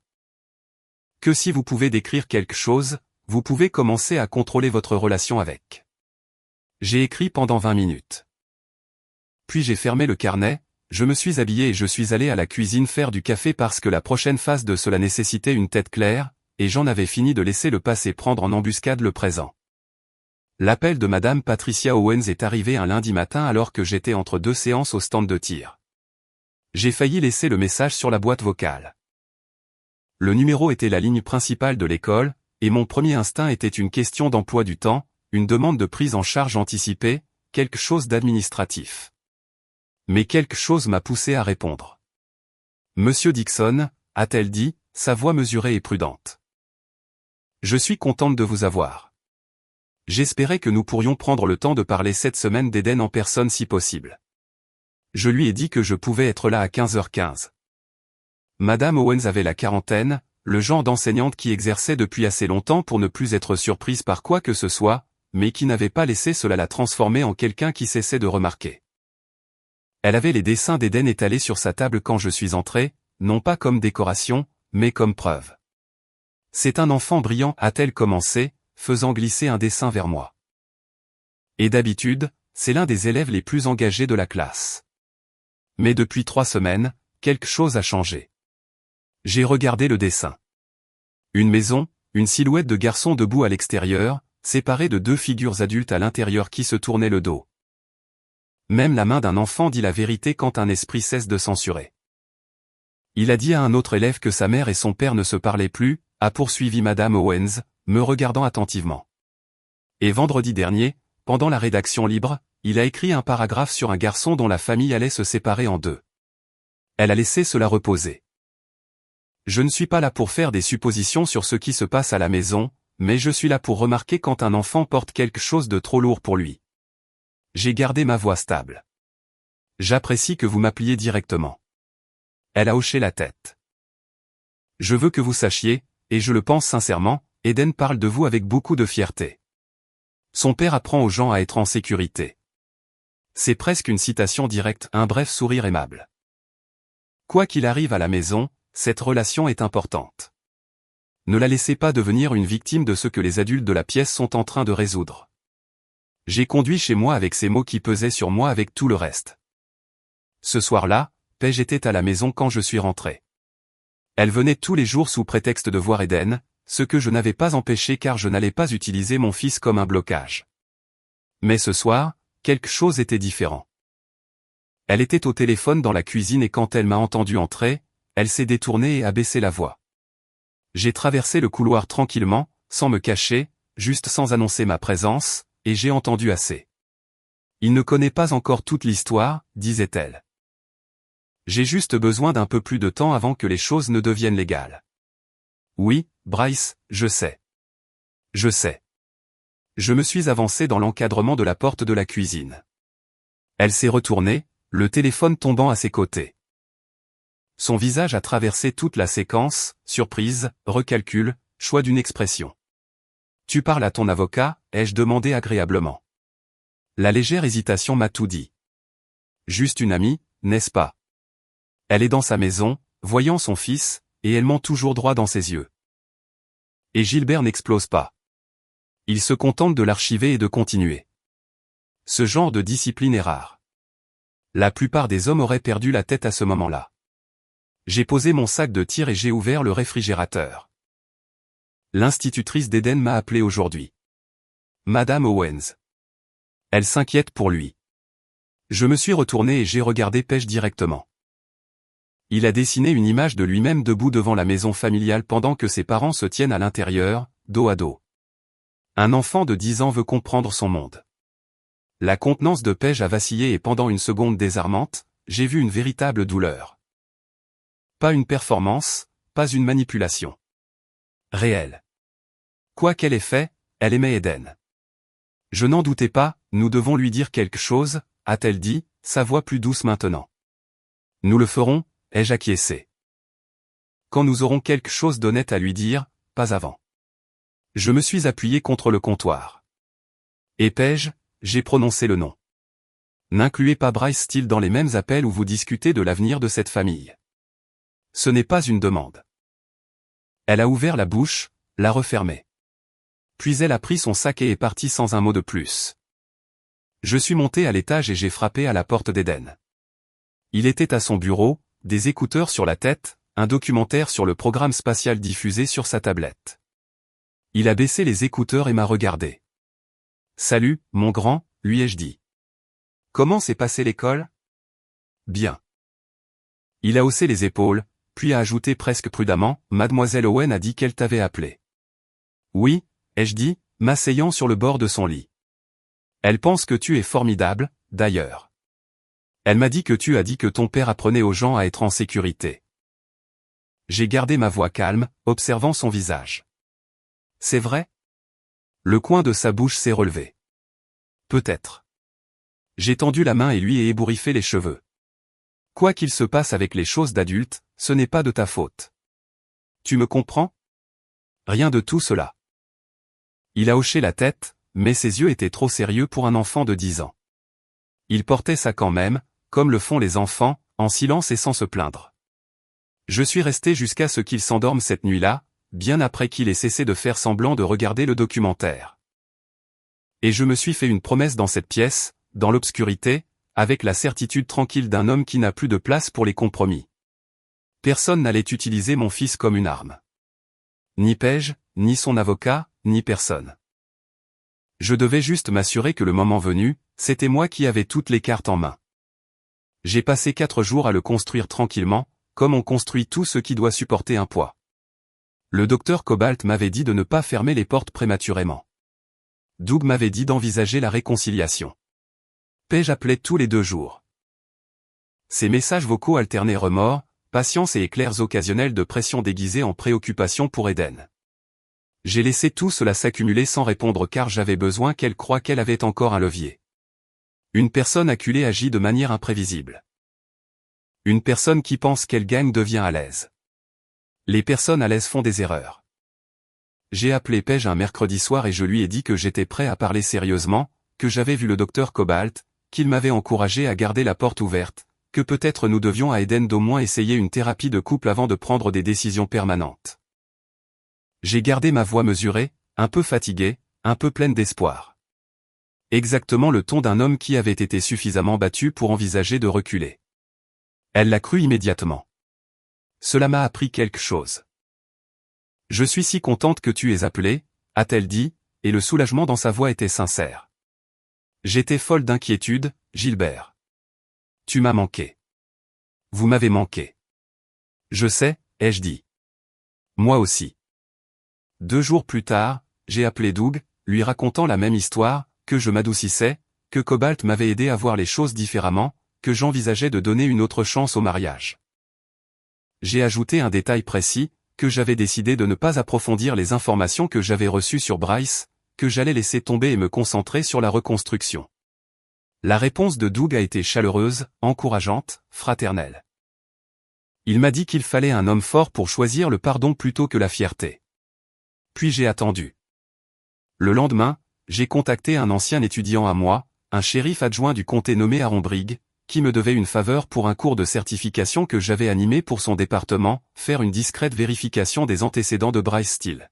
Que si vous pouvez décrire quelque chose, vous pouvez commencer à contrôler votre relation avec. J'ai écrit pendant 20 minutes. Puis j'ai fermé le carnet, je me suis habillé et je suis allé à la cuisine faire du café parce que la prochaine phase de cela nécessitait une tête claire, et j'en avais fini de laisser le passé prendre en embuscade le présent. L'appel de Madame Patricia Owens est arrivé un lundi matin alors que j'étais entre deux séances au stand de tir. J'ai failli laisser le message sur la boîte vocale. Le numéro était la ligne principale de l'école, et mon premier instinct était une question d'emploi du temps, une demande de prise en charge anticipée, quelque chose d'administratif. Mais quelque chose m'a poussé à répondre. Monsieur Dixon, a-t-elle dit, sa voix mesurée et prudente. Je suis contente de vous avoir. J'espérais que nous pourrions prendre le temps de parler cette semaine d'Eden en personne si possible. Je lui ai dit que je pouvais être là à 15h15. Madame Owens avait la quarantaine, le genre d'enseignante qui exerçait depuis assez longtemps pour ne plus être surprise par quoi que ce soit, mais qui n'avait pas laissé cela la transformer en quelqu'un qui cessait de remarquer. Elle avait les dessins d'Eden étalés sur sa table quand je suis entré, non pas comme décoration, mais comme preuve. C'est un enfant brillant, a-t-elle commencé, faisant glisser un dessin vers moi. Et d'habitude, c'est l'un des élèves les plus engagés de la classe. Mais depuis 3 semaines, quelque chose a changé. J'ai regardé le dessin. Une maison, une silhouette de garçon debout à l'extérieur, séparée de 2 figures adultes à l'intérieur qui se tournaient le dos. Même la main d'un enfant dit la vérité quand un esprit cesse de censurer. Il a dit à un autre élève que sa mère et son père ne se parlaient plus, a poursuivi Madame Owens, me regardant attentivement. Et vendredi dernier, pendant la rédaction libre, il a écrit un paragraphe sur un garçon dont la famille allait se séparer en 2. Elle a laissé cela reposer. Je ne suis pas là pour faire des suppositions sur ce qui se passe à la maison, mais je suis là pour remarquer quand un enfant porte quelque chose de trop lourd pour lui. J'ai gardé ma voix stable. J'apprécie que vous m'appeliez directement. Elle a hoché la tête. Je veux que vous sachiez, et je le pense sincèrement, Eden parle de vous avec beaucoup de fierté. Son père apprend aux gens à être en sécurité. C'est presque une citation directe, un bref sourire aimable. Quoi qu'il arrive à la maison, cette relation est importante. Ne la laissez pas devenir une victime de ce que les adultes de la pièce sont en train de résoudre. J'ai conduit chez moi avec ces mots qui pesaient sur moi avec tout le reste. Ce soir-là, Paige était à la maison quand je suis rentré. Elle venait tous les jours sous prétexte de voir Eden, ce que je n'avais pas empêché car je n'allais pas utiliser mon fils comme un blocage. Mais ce soir, quelque chose était différent. Elle était au téléphone dans la cuisine et quand elle m'a entendu entrer, elle s'est détournée et a baissé la voix. J'ai traversé le couloir tranquillement, sans me cacher, juste sans annoncer ma présence, et j'ai entendu assez. Il ne connaît pas encore toute l'histoire, disait-elle. J'ai juste besoin d'un peu plus de temps avant que les choses ne deviennent légales. Oui, Bryce, je sais. Je sais. Je me suis avancé dans l'encadrement de la porte de la cuisine. Elle s'est retournée, le téléphone tombant à ses côtés. Son visage a traversé toute la séquence, surprise, recalcul, choix d'une expression. « Tu parles à ton avocat ?» ai-je demandé agréablement. La légère hésitation m'a tout dit. « Juste une amie, n'est-ce pas ?» Elle est dans sa maison, voyant son fils, et elle ment toujours droit dans ses yeux. Et Gilbert n'explose pas. Il se contente de l'archiver et de continuer. Ce genre de discipline est rare. La plupart des hommes auraient perdu la tête à ce moment-là. J'ai posé mon sac de tir et j'ai ouvert le réfrigérateur. L'institutrice d'Eden m'a appelé aujourd'hui. Madame Owens. Elle s'inquiète pour lui. Je me suis retourné et j'ai regardé Paige directement. Il a dessiné une image de lui-même debout devant la maison familiale pendant que ses parents se tiennent à l'intérieur, dos à dos. Un enfant de 10 ans veut comprendre son monde. La contenance de Paige a vacillé et pendant une seconde désarmante, j'ai vu une véritable douleur. Pas une performance, pas une manipulation. Réelle. Quoi qu'elle ait fait, elle aimait Eden. Je n'en doutais pas, nous devons lui dire quelque chose, a-t-elle dit, sa voix plus douce maintenant. Nous le ferons, ai-je acquiescé. Quand nous aurons quelque chose d'honnête à lui dire, pas avant. Je me suis appuyé contre le comptoir. Et Paige, j'ai prononcé le nom. N'incluez pas Bryce Steele dans les mêmes appels où vous discutez de l'avenir de cette famille. Ce n'est pas une demande. Elle a ouvert la bouche, l'a refermée. Puis elle a pris son sac et est partie sans un mot de plus. Je suis monté à l'étage et j'ai frappé à la porte d'Eden. Il était à son bureau, des écouteurs sur la tête, un documentaire sur le programme spatial diffusé sur sa tablette. Il a baissé les écouteurs et m'a regardé. « Salut, mon grand », lui ai-je dit. « Comment s'est passée l'école ?»« Bien. » Il a haussé les épaules, puis a ajouté presque prudemment, « Mademoiselle Owen a dit qu'elle t'avait appelé. »« Oui », ai-je dit, m'asseyant sur le bord de son lit. « Elle pense que tu es formidable, d'ailleurs. Elle m'a dit que tu as dit que ton père apprenait aux gens à être en sécurité. » J'ai gardé ma voix calme, observant son visage. « C'est vrai ?» Le coin de sa bouche s'est relevé. « Peut-être. » J'ai tendu la main et lui ai ébouriffé les cheveux. « Quoi qu'il se passe avec les choses d'adultes, ce n'est pas de ta faute. Tu me comprends ? Rien de tout cela. » Il a hoché la tête, mais ses yeux étaient trop sérieux pour un enfant de 10 ans. Il portait ça quand même, comme le font les enfants, en silence et sans se plaindre. Je suis resté jusqu'à ce qu'il s'endorme cette nuit-là, bien après qu'il ait cessé de faire semblant de regarder le documentaire. Et je me suis fait une promesse dans cette pièce, dans l'obscurité, avec la certitude tranquille d'un homme qui n'a plus de place pour les compromis. Personne n'allait utiliser mon fils comme une arme. Ni Paige, ni son avocat, ni personne. Je devais juste m'assurer que le moment venu, c'était moi qui avais toutes les cartes en main. J'ai passé 4 jours à le construire tranquillement, comme on construit tout ce qui doit supporter un poids. Le docteur Cobalt m'avait dit de ne pas fermer les portes prématurément. Doug m'avait dit d'envisager la réconciliation. Paige appelait tous les 2 jours. Ses messages vocaux alternaient remords, patience et éclairs occasionnels de pression déguisée en préoccupation pour Eden. J'ai laissé tout cela s'accumuler sans répondre car j'avais besoin qu'elle croie qu'elle avait encore un levier. Une personne acculée agit de manière imprévisible. Une personne qui pense qu'elle gagne devient à l'aise. Les personnes à l'aise font des erreurs. J'ai appelé Paige un mercredi soir et je lui ai dit que j'étais prêt à parler sérieusement, que j'avais vu le docteur Cobalt, qu'il m'avait encouragé à garder la porte ouverte, que peut-être nous devions à Eden d'au moins essayer une thérapie de couple avant de prendre des décisions permanentes. J'ai gardé ma voix mesurée, un peu fatiguée, un peu pleine d'espoir. Exactement le ton d'un homme qui avait été suffisamment battu pour envisager de reculer. Elle l'a cru immédiatement. Cela m'a appris quelque chose. Je suis si contente que tu aies appelé, a-t-elle dit, et le soulagement dans sa voix était sincère. J'étais folle d'inquiétude, Gilbert. Tu m'as manqué. Vous m'avez manqué. Je sais, ai-je dit. Moi aussi. 2 jours plus tard, j'ai appelé Doug, lui racontant la même histoire, que je m'adoucissais, que Cobalt m'avait aidé à voir les choses différemment, que j'envisageais de donner une autre chance au mariage. J'ai ajouté un détail précis, que j'avais décidé de ne pas approfondir les informations que j'avais reçues sur Bryce, que j'allais laisser tomber et me concentrer sur la reconstruction. La réponse de Doug a été chaleureuse, encourageante, fraternelle. Il m'a dit qu'il fallait un homme fort pour choisir le pardon plutôt que la fierté. Puis j'ai attendu. Le lendemain, j'ai contacté un ancien étudiant à moi, un shérif adjoint du comté nommé Aaron Brigg, qui me devait une faveur pour un cours de certification que j'avais animé pour son département, faire une discrète vérification des antécédents de Bryce Steele.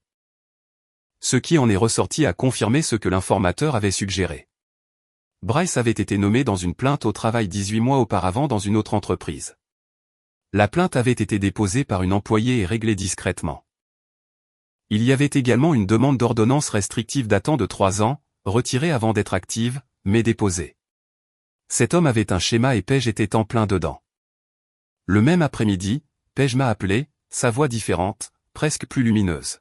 Ce qui en est ressorti a confirmé ce que l'informateur avait suggéré. Bryce avait été nommé dans une plainte au travail 18 mois auparavant dans une autre entreprise. La plainte avait été déposée par une employée et réglée discrètement. Il y avait également une demande d'ordonnance restrictive datant de 3 ans, retirée avant d'être active, mais déposée. Cet homme avait un schéma et Paige était en plein dedans. Le même après-midi, Paige m'a appelé, sa voix différente, presque plus lumineuse.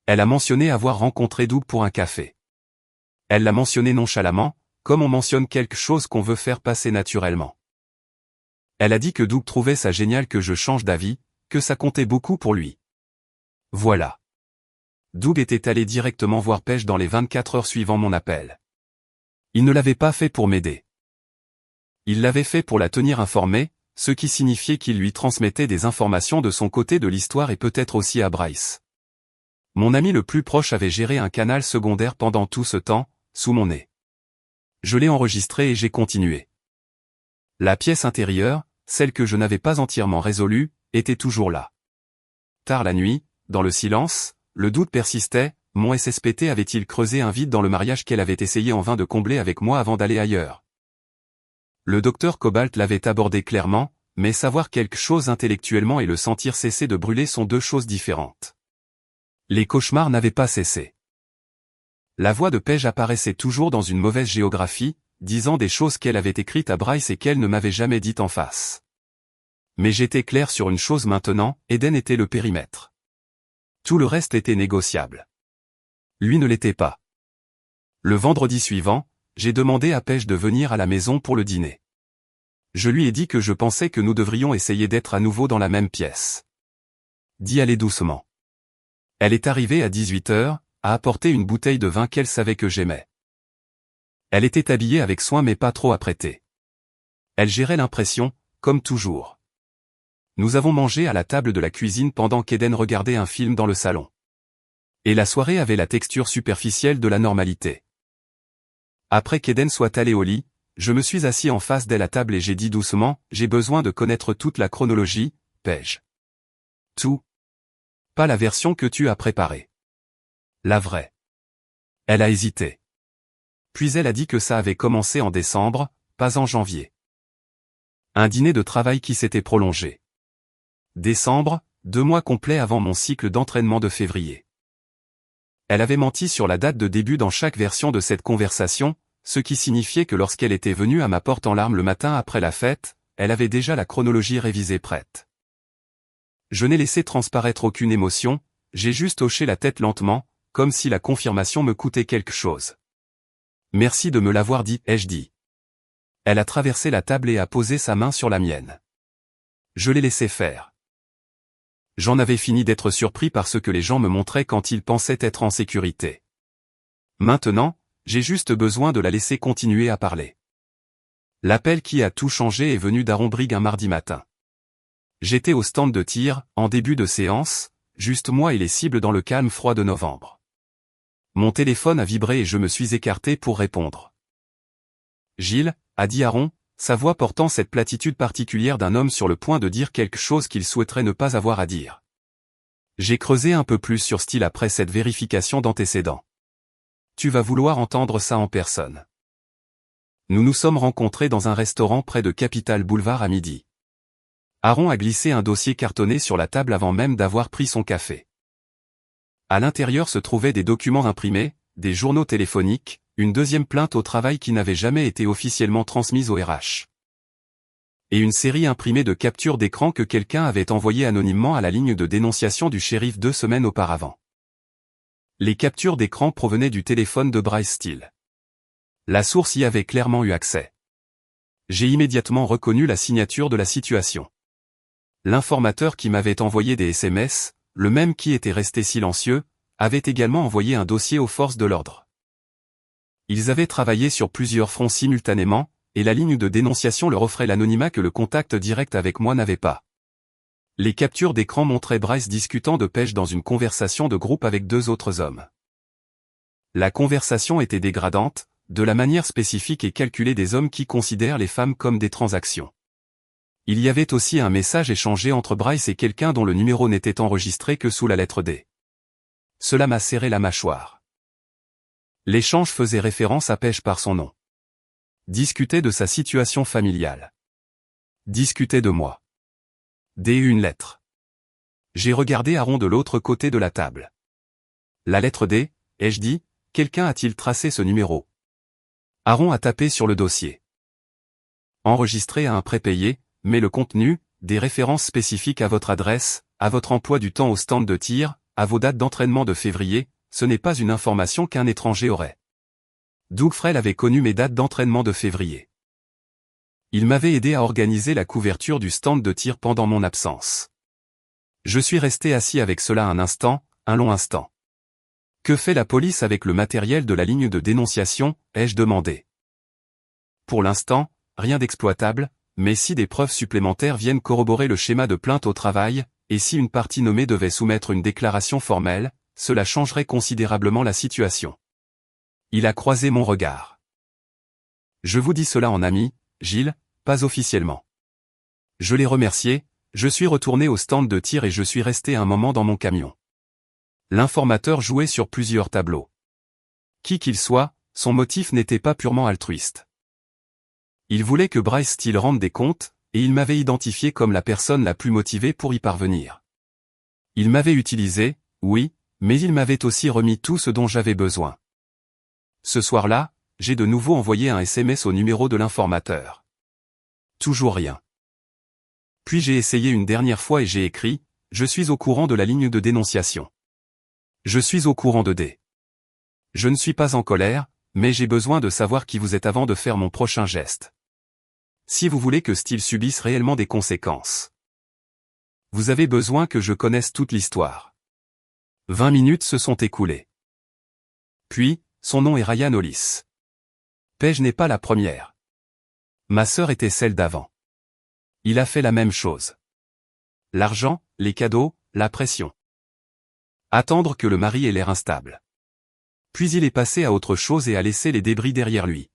Elle a mentionné avoir rencontré Doug pour un café. Elle l'a mentionné nonchalamment, comme on mentionne quelque chose qu'on veut faire passer naturellement. Elle a dit que Doug trouvait ça génial que je change d'avis, que ça comptait beaucoup pour lui. Voilà. Doug était allé directement voir Paige dans les 24 heures suivant mon appel. Il ne l'avait pas fait pour m'aider. Il l'avait fait pour la tenir informée, ce qui signifiait qu'il lui transmettait des informations de son côté de l'histoire et peut-être aussi à Bryce. Mon ami le plus proche avait géré un canal secondaire pendant tout ce temps, sous mon nez. Je l'ai enregistré et j'ai continué. La pièce intérieure, celle que je n'avais pas entièrement résolue, était toujours là. Tard la nuit, dans le silence, le doute persistait, mon SSPT avait-il creusé un vide dans le mariage qu'elle avait essayé en vain de combler avec moi avant d'aller ailleurs? Le docteur Cobalt l'avait abordé clairement, mais savoir quelque chose intellectuellement et le sentir cesser de brûler sont 2 choses différentes. Les cauchemars n'avaient pas cessé. La voix de Paige apparaissait toujours dans une mauvaise géographie, disant des choses qu'elle avait écrites à Bryce et qu'elle ne m'avait jamais dites en face. Mais j'étais clair sur une chose maintenant, Eden était le périmètre. Tout le reste était négociable. Lui ne l'était pas. Le vendredi suivant, j'ai demandé à Paige de venir à la maison pour le dîner. Je lui ai dit que je pensais que nous devrions essayer d'être à nouveau dans la même pièce. D'y aller doucement. Elle est arrivée à 18 heures, a apporté une bouteille de vin qu'elle savait que j'aimais. Elle était habillée avec soin mais pas trop apprêtée. Elle gérait l'impression, comme toujours. Nous avons mangé à la table de la cuisine pendant qu'Eden regardait un film dans le salon. Et la soirée avait la texture superficielle de la normalité. Après qu'Eden soit allé au lit, je me suis assis en face d'elle à table et j'ai dit doucement, j'ai besoin de connaître toute la chronologie, Paige. Tout. Pas la version que tu as préparée. La vraie. Elle a hésité. Puis elle a dit que ça avait commencé en décembre, pas en janvier. Un dîner de travail qui s'était prolongé. Décembre, 2 mois complets avant mon cycle d'entraînement de février. Elle avait menti sur la date de début dans chaque version de cette conversation, ce qui signifiait que lorsqu'elle était venue à ma porte en larmes le matin après la fête, elle avait déjà la chronologie révisée prête. Je n'ai laissé transparaître aucune émotion, j'ai juste hoché la tête lentement, comme si la confirmation me coûtait quelque chose. Merci de me l'avoir dit, ai-je dit. Elle a traversé la table et a posé sa main sur la mienne. Je l'ai laissé faire. J'en avais fini d'être surpris par ce que les gens me montraient quand ils pensaient être en sécurité. Maintenant, j'ai juste besoin de la laisser continuer à parler. L'appel qui a tout changé est venu d'Aaron Brigg un mardi matin. J'étais au stand de tir, en début de séance, juste moi et les cibles dans le calme froid de novembre. Mon téléphone a vibré et je me suis écarté pour répondre. « Gilles » a dit Aaron, sa voix portant cette platitude particulière d'un homme sur le point de dire quelque chose qu'il souhaiterait ne pas avoir à dire. J'ai creusé un peu plus sur style après cette vérification d'antécédents. Tu vas vouloir entendre ça en personne. Nous nous sommes rencontrés dans un restaurant près de Capitol Boulevard à midi. Aaron a glissé un dossier cartonné sur la table avant même d'avoir pris son café. À l'intérieur se trouvaient des documents imprimés, des journaux téléphoniques, une deuxième plainte au travail qui n'avait jamais été officiellement transmise au RH. Et une série imprimée de captures d'écran que quelqu'un avait envoyées anonymement à la ligne de dénonciation du shérif 2 semaines auparavant. Les captures d'écran provenaient du téléphone de Bryce Steele. La source y avait clairement eu accès. J'ai immédiatement reconnu la signature de la situation. L'informateur qui m'avait envoyé des SMS, le même qui était resté silencieux, avait également envoyé un dossier aux forces de l'ordre. Ils avaient travaillé sur plusieurs fronts simultanément, et la ligne de dénonciation leur offrait l'anonymat que le contact direct avec moi n'avait pas. Les captures d'écran montraient Bryce discutant de pêche dans une conversation de groupe avec 2 autres hommes. La conversation était dégradante, de la manière spécifique et calculée des hommes qui considèrent les femmes comme des transactions. Il y avait aussi un message échangé entre Bryce et quelqu'un dont le numéro n'était enregistré que sous la lettre D. Cela m'a serré la mâchoire. L'échange faisait référence à Pêche par son nom. Discutait de sa situation familiale. Discutait de moi. D une lettre. J'ai regardé Aaron de l'autre côté de la table. La lettre D, ai-je dit, quelqu'un a-t-il tracé ce numéro? Aaron a tapé sur le dossier. Enregistré à un prépayé, mais le contenu, des références spécifiques à votre adresse, à votre emploi du temps au stand de tir, à vos dates d'entraînement de février, ce n'est pas une information qu'un étranger aurait. Doug Frell avait connu mes dates d'entraînement de février. Il m'avait aidé à organiser la couverture du stand de tir pendant mon absence. Je suis resté assis avec cela un instant, un long instant. Que fait la police avec le matériel de la ligne de dénonciation, ai-je demandé. Pour l'instant, rien d'exploitable, mais si des preuves supplémentaires viennent corroborer le schéma de plainte au travail, et si une partie nommée devait soumettre une déclaration formelle, cela changerait considérablement la situation. Il a croisé mon regard. Je vous dis cela en ami, Gilles, pas officiellement. Je l'ai remercié, je suis retourné au stand de tir et je suis resté un moment dans mon camion. L'informateur jouait sur plusieurs tableaux. Qui qu'il soit, son motif n'était pas purement altruiste. Il voulait que Bryce Steele rende des comptes, et il m'avait identifié comme la personne la plus motivée pour y parvenir. Il m'avait utilisé, oui, mais il m'avait aussi remis tout ce dont j'avais besoin. Ce soir-là, j'ai de nouveau envoyé un SMS au numéro de l'informateur. Toujours rien. Puis j'ai essayé une dernière fois et j'ai écrit « Je suis au courant de la ligne de dénonciation. Je suis au courant de D. Je ne suis pas en colère, mais j'ai besoin de savoir qui vous êtes avant de faire mon prochain geste. Si vous voulez que Steele subisse réellement des conséquences. Vous avez besoin que je connaisse toute l'histoire. » 20 minutes se sont écoulées. Puis, son nom est Ryan Hollis. Paige n'est pas la première. Ma sœur était celle d'avant. Il a fait la même chose. L'argent, les cadeaux, la pression. Attendre que le mari ait l'air instable. Puis il est passé à autre chose et a laissé les débris derrière lui.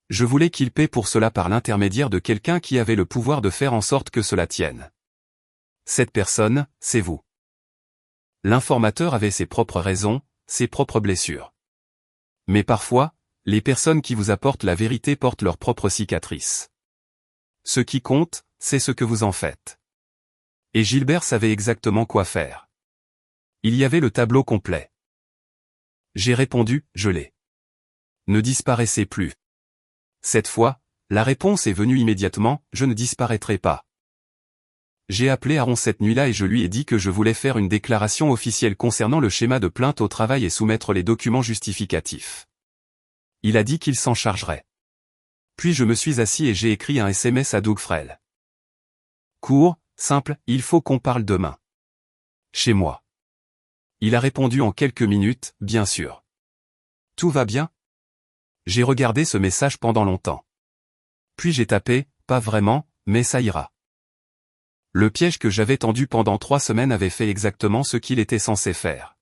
Je voulais qu'il paie pour cela par l'intermédiaire de quelqu'un qui avait le pouvoir de faire en sorte que cela tienne. Cette personne, c'est vous. L'informateur avait ses propres raisons, ses propres blessures. Mais parfois, les personnes qui vous apportent la vérité portent leurs propres cicatrices. Ce qui compte, c'est ce que vous en faites. Et Gilbert savait exactement quoi faire. Il y avait le tableau complet. J'ai répondu, je l'ai. Ne disparaissez plus. Cette fois, la réponse est venue immédiatement, je ne disparaîtrai pas. J'ai appelé Aaron cette nuit-là et je lui ai dit que je voulais faire une déclaration officielle concernant le schéma de plainte au travail et soumettre les documents justificatifs. Il a dit qu'il s'en chargerait. Puis je me suis assis et j'ai écrit un SMS à Doug Frell. Court, simple, il faut qu'on parle demain. Chez moi. Il a répondu en quelques minutes, bien sûr. Tout va bien? J'ai regardé ce message pendant longtemps. Puis j'ai tapé, pas vraiment, mais ça ira. Le piège que j'avais tendu pendant 3 semaines avait fait exactement ce qu'il était censé faire.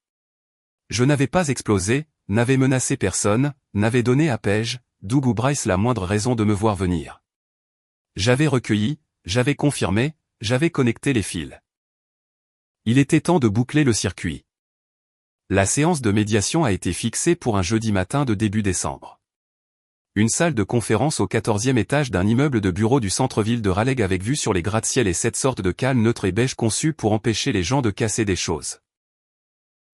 Je n'avais pas explosé, n'avais menacé personne, n'avais donné à Paige, Doug ou Bryce la moindre raison de me voir venir. J'avais recueilli, j'avais confirmé, j'avais connecté les fils. Il était temps de boucler le circuit. La séance de médiation a été fixée pour un jeudi matin de début décembre. Une salle de conférence au 14e étage d'un immeuble de bureaux du centre-ville de Raleigh avec vue sur les gratte-ciel et cette sorte de calme neutre et beige conçu pour empêcher les gens de casser des choses.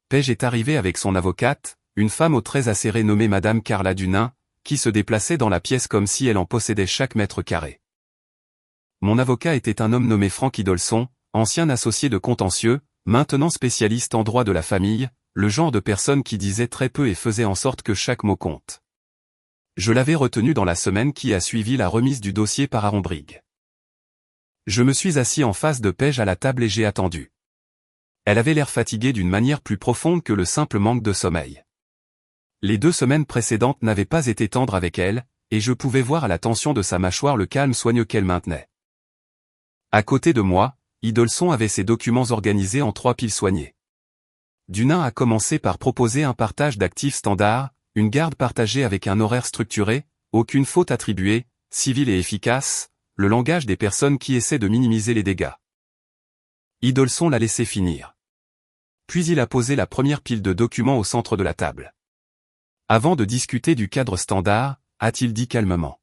Paige est arrivée avec son avocate, une femme aux traits acérés nommée Madame Carla Dunin, qui se déplaçait dans la pièce comme si elle en possédait chaque mètre carré. Mon avocat était un homme nommé Frank Idolson, ancien associé de contentieux, maintenant spécialiste en droit de la famille, le genre de personne qui disait très peu et faisait en sorte que chaque mot compte. Je l'avais retenu dans la semaine qui a suivi la remise du dossier par Aaron Brigg. Je me suis assis en face de Paige à la table et j'ai attendu. Elle avait l'air fatiguée d'une manière plus profonde que le simple manque de sommeil. Les 2 semaines précédentes n'avaient pas été tendres avec elle, et je pouvais voir à la tension de sa mâchoire le calme soigneux qu'elle maintenait. À côté de moi, Idolson avait ses documents organisés en 3 piles soignées. Dunin a commencé par proposer un partage d'actifs standard, une garde partagée avec un horaire structuré, aucune faute attribuée, civile et efficace, le langage des personnes qui essaient de minimiser les dégâts. Idolson l'a laissé finir. Puis il a posé la première pile de documents au centre de la table. Avant de discuter du cadre standard, a-t-il dit calmement.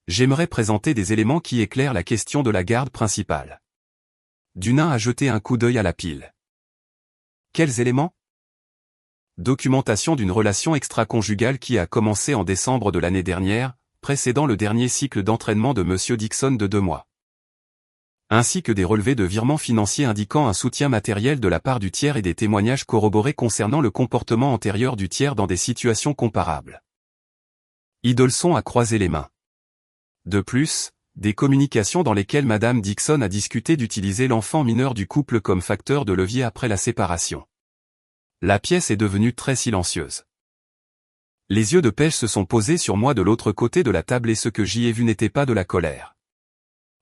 J'aimerais présenter des éléments qui éclairent la question de la garde principale. Dunin a jeté un coup d'œil à la pile. Quels éléments ? Documentation d'une relation extra-conjugale qui a commencé en décembre de l'année dernière, précédant le dernier cycle d'entraînement de Monsieur Dixon de 2 mois. Ainsi que des relevés de virements financiers indiquant un soutien matériel de la part du tiers et des témoignages corroborés concernant le comportement antérieur du tiers dans des situations comparables. Idolson a croisé les mains. De plus, des communications dans lesquelles Madame Dixon a discuté d'utiliser l'enfant mineur du couple comme facteur de levier après la séparation. La pièce est devenue très silencieuse. Les yeux de Paige se sont posés sur moi de l'autre côté de la table et ce que j'y ai vu n'était pas de la colère.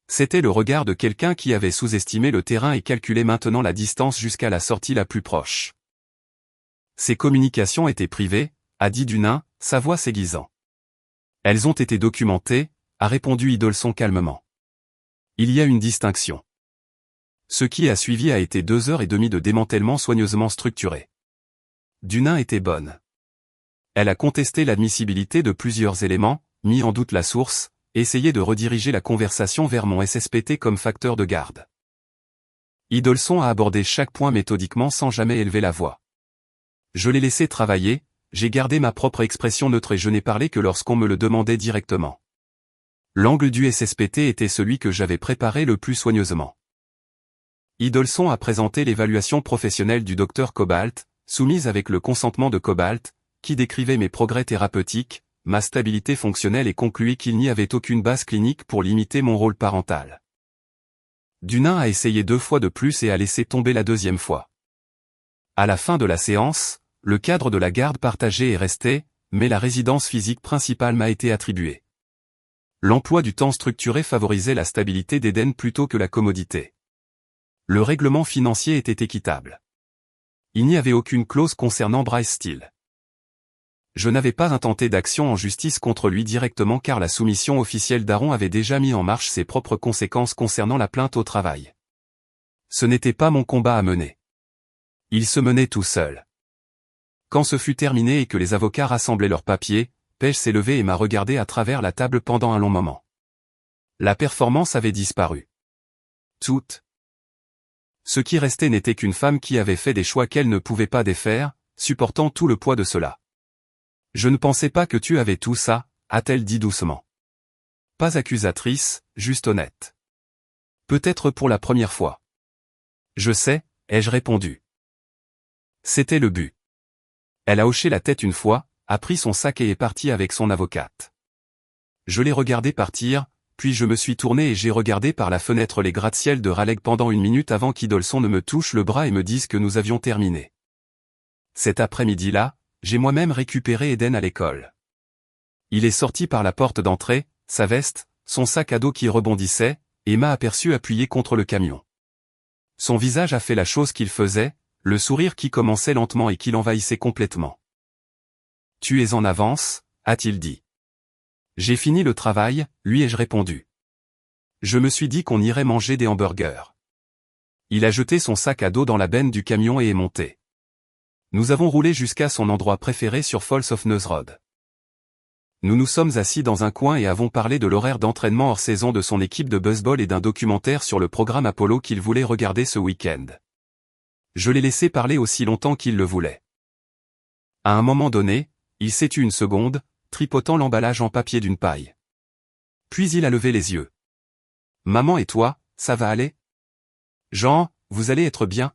C'était le regard de quelqu'un qui avait sous-estimé le terrain et calculé maintenant la distance jusqu'à la sortie la plus proche. Ces communications étaient privées, a dit Dunin, sa voix s'aiguisant. Elles ont été documentées, a répondu Idolson calmement. Il y a une distinction. Ce qui a suivi a été 2h30 de démantèlement soigneusement structuré. Dunin était bonne. Elle a contesté l'admissibilité de plusieurs éléments, mis en doute la source, essayé de rediriger la conversation vers mon SSPT comme facteur de garde. Idolson a abordé chaque point méthodiquement sans jamais élever la voix. Je l'ai laissé travailler, j'ai gardé ma propre expression neutre et je n'ai parlé que lorsqu'on me le demandait directement. L'angle du SSPT était celui que j'avais préparé le plus soigneusement. Idolson a présenté l'évaluation professionnelle du Dr Cobalt, soumise avec le consentement de Cobalt, qui décrivait mes progrès thérapeutiques, ma stabilité fonctionnelle et concluait qu'il n'y avait aucune base clinique pour limiter mon rôle parental. Dunin a essayé 2 fois de plus et a laissé tomber la 2e fois. À la fin de la séance, le cadre de la garde partagée est resté, mais la résidence physique principale m'a été attribuée. L'emploi du temps structuré favorisait la stabilité d'Eden plutôt que la commodité. Le règlement financier était équitable. Il n'y avait aucune clause concernant Bryce Steele. Je n'avais pas intenté d'action en justice contre lui directement car la soumission officielle d'Aaron avait déjà mis en marche ses propres conséquences concernant la plainte au travail. Ce n'était pas mon combat à mener. Il se menait tout seul. Quand ce fut terminé et que les avocats rassemblaient leurs papiers, Paige s'est levée et m'a regardé à travers la table pendant un long moment. La performance avait disparu. Toute. Ce qui restait n'était qu'une femme qui avait fait des choix qu'elle ne pouvait pas défaire, supportant tout le poids de cela. Je ne pensais pas que tu avais tout ça, a-t-elle dit doucement. Pas accusatrice, juste honnête. Peut-être pour la première fois. Je sais, ai-je répondu. C'était le but. Elle a hoché la tête une fois, a pris son sac et est partie avec son avocate. Je l'ai regardé partir, puis je me suis tourné et j'ai regardé par la fenêtre les gratte-ciel de Raleigh pendant 1 minute avant qu'Idolson ne me touche le bras et me dise que nous avions terminé. Cet après-midi-là, j'ai moi-même récupéré Eden à l'école. Il est sorti par la porte d'entrée, sa veste, son sac à dos qui rebondissait, et m'a aperçu appuyé contre le camion. Son visage a fait la chose qu'il faisait, le sourire qui commençait lentement et qui l'envahissait complètement. « Tu es en avance », a-t-il dit. « J'ai fini le travail », lui ai-je répondu. Je me suis dit qu'on irait manger des hamburgers. Il a jeté son sac à dos dans la benne du camion et est monté. Nous avons roulé jusqu'à son endroit préféré sur Falls of Neuse Road. Nous nous sommes assis dans un coin et avons parlé de l'horaire d'entraînement hors saison de son équipe de baseball et d'un documentaire sur le programme Apollo qu'il voulait regarder ce week-end. Je l'ai laissé parler aussi longtemps qu'il le voulait. À un moment donné, il s'est tu une seconde, tripotant l'emballage en papier d'une paille. Puis il a levé les yeux. « Maman et toi, ça va aller ? Jean, vous allez être bien ?»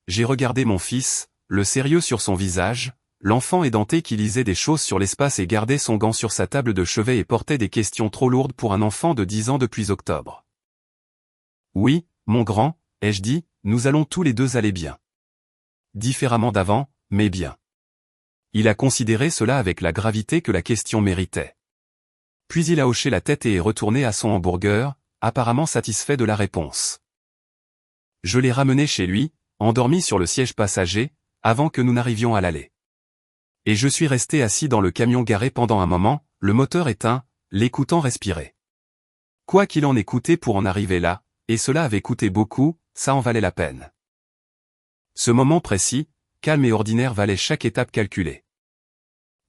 J'ai regardé mon fils, le sérieux sur son visage, l'enfant édenté qui lisait des choses sur l'espace et gardait son gant sur sa table de chevet et portait des questions trop lourdes pour un enfant de 10 ans depuis octobre. « Oui, mon grand, ai-je dit, nous allons tous les deux aller bien. Différemment d'avant, mais bien. » Il a considéré cela avec la gravité que la question méritait. Puis il a hoché la tête et est retourné à son hamburger, apparemment satisfait de la réponse. Je l'ai ramené chez lui, endormi sur le siège passager, avant que nous n'arrivions à l'allée. Et je suis resté assis dans le camion garé pendant un moment, le moteur éteint, l'écoutant respirer. Quoi qu'il en ait coûté pour en arriver là, et cela avait coûté beaucoup, ça en valait la peine. Ce moment précis, calme et ordinaire valait chaque étape calculée.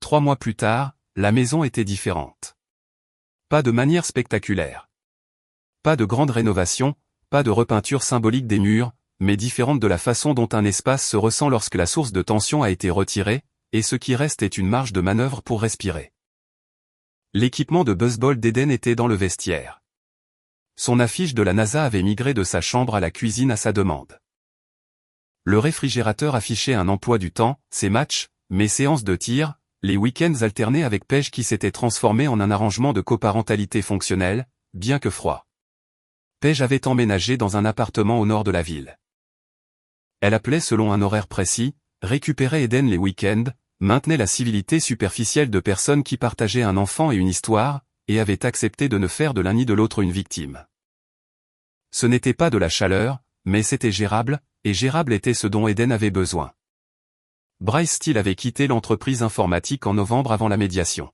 3 mois plus tard, la maison était différente. Pas de manière spectaculaire. Pas de grande rénovation, pas de repeinture symbolique des murs, mais différente de la façon dont un espace se ressent lorsque la source de tension a été retirée, et ce qui reste est une marge de manœuvre pour respirer. L'équipement de baseball d'Eden était dans le vestiaire. Son affiche de la NASA avait migré de sa chambre à la cuisine à sa demande. Le réfrigérateur affichait un emploi du temps, ses matchs, mes séances de tir, les week-ends alternés avec Paige qui s'était transformé en un arrangement de coparentalité fonctionnelle, bien que froid. Paige avait emménagé dans un appartement au nord de la ville. Elle appelait selon un horaire précis, récupérait Eden les week-ends, maintenait la civilité superficielle de personnes qui partageaient un enfant et une histoire, et avait accepté de ne faire de l'un ni de l'autre une victime. Ce n'était pas de la chaleur, mais c'était gérable, et gérable était ce dont Eden avait besoin. Bryce Steele avait quitté l'entreprise informatique en novembre avant la médiation.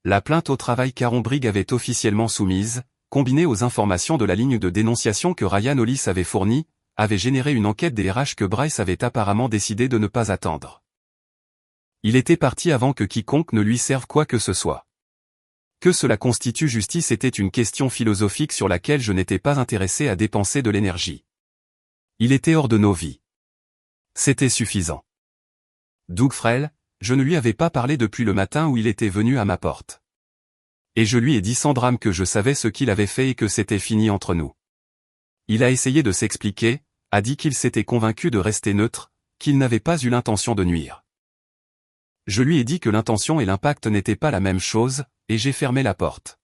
La plainte au travail qu'Aaron Briggs avait officiellement soumise, combinée aux informations de la ligne de dénonciation que Ryan Hollis avait fournie, avait généré une enquête des RH que Bryce avait apparemment décidé de ne pas attendre. Il était parti avant que quiconque ne lui serve quoi que ce soit. Que cela constitue justice était une question philosophique sur laquelle je n'étais pas intéressé à dépenser de l'énergie. Il était hors de nos vies. C'était suffisant. Doug Frel, je ne lui avais pas parlé depuis le matin où il était venu à ma porte. Et je lui ai dit sans drame que je savais ce qu'il avait fait et que c'était fini entre nous. Il a essayé de s'expliquer, a dit qu'il s'était convaincu de rester neutre, qu'il n'avait pas eu l'intention de nuire. Je lui ai dit que l'intention et l'impact n'étaient pas la même chose, et j'ai fermé la porte.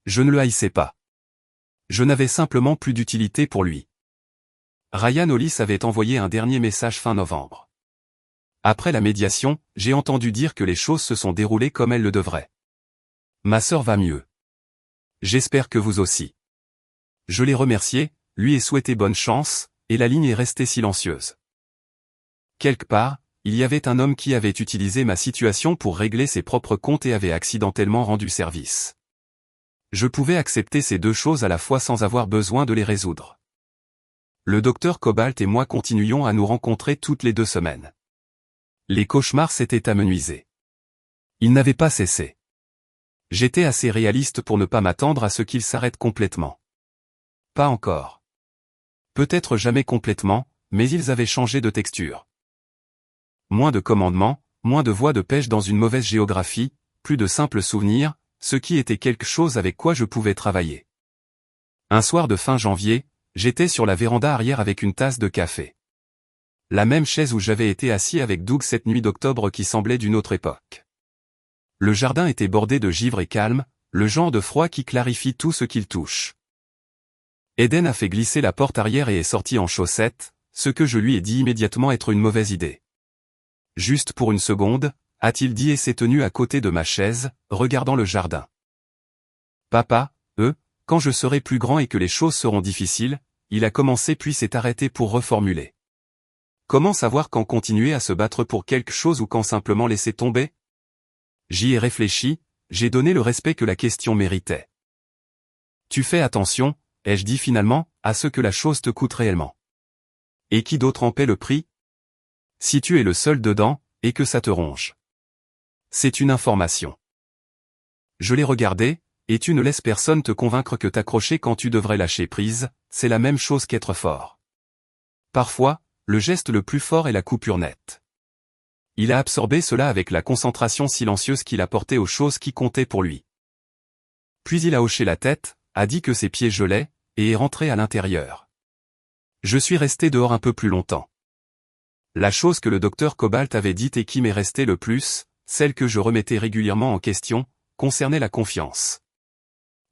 Je ne le haïssais pas. Je n'avais simplement plus d'utilité pour lui. Ryan Hollis avait envoyé un dernier message fin novembre. Après la médiation, j'ai entendu dire que les choses se sont déroulées comme elles le devraient. Ma sœur va mieux. J'espère que vous aussi. Je l'ai remercié, lui ai souhaité bonne chance, et la ligne est restée silencieuse. Quelque part, il y avait un homme qui avait utilisé ma situation pour régler ses propres comptes et avait accidentellement rendu service. Je pouvais accepter ces deux choses à la fois sans avoir besoin de les résoudre. Le docteur Cobalt et moi continuions à nous rencontrer toutes les 2 semaines. Les cauchemars s'étaient amenuisés. Ils n'avaient pas cessé. J'étais assez réaliste pour ne pas m'attendre à ce qu'ils s'arrêtent complètement. Pas encore. Peut-être jamais complètement, mais ils avaient changé de texture. Moins de commandements, moins de voies de pêche dans une mauvaise géographie, plus de simples souvenirs, ce qui était quelque chose avec quoi je pouvais travailler. Un soir de fin janvier, j'étais sur la véranda arrière avec une tasse de café. La même chaise où j'avais été assis avec Doug cette nuit d'octobre qui semblait d'une autre époque. Le jardin était bordé de givre et calme, le genre de froid qui clarifie tout ce qu'il touche. Eden a fait glisser la porte arrière et est sorti en chaussettes, ce que je lui ai dit immédiatement être une mauvaise idée. Juste pour une seconde, a-t-il dit et s'est tenu à côté de ma chaise, regardant le jardin. Papa, quand je serai plus grand et que les choses seront difficiles, il a commencé puis s'est arrêté pour reformuler. Comment savoir quand continuer à se battre pour quelque chose ou quand simplement laisser tomber? J'y ai réfléchi, j'ai donné le respect que la question méritait. Tu fais attention, ai-je dit finalement, à ce que la chose te coûte réellement. Et qui d'autre en paie le prix? Si tu es le seul dedans, et que ça te ronge. C'est une information. Je l'ai regardé, et tu ne laisses personne te convaincre que t'accrocher quand tu devrais lâcher prise, c'est la même chose qu'être fort. Parfois, le geste le plus fort est la coupure nette. Il a absorbé cela avec la concentration silencieuse qu'il apportait aux choses qui comptaient pour lui. Puis il a hoché la tête, a dit que ses pieds gelaient, et est rentré à l'intérieur. Je suis resté dehors un peu plus longtemps. La chose que le docteur Cobalt avait dite et qui m'est restée le plus, celle que je remettais régulièrement en question, concernait la confiance.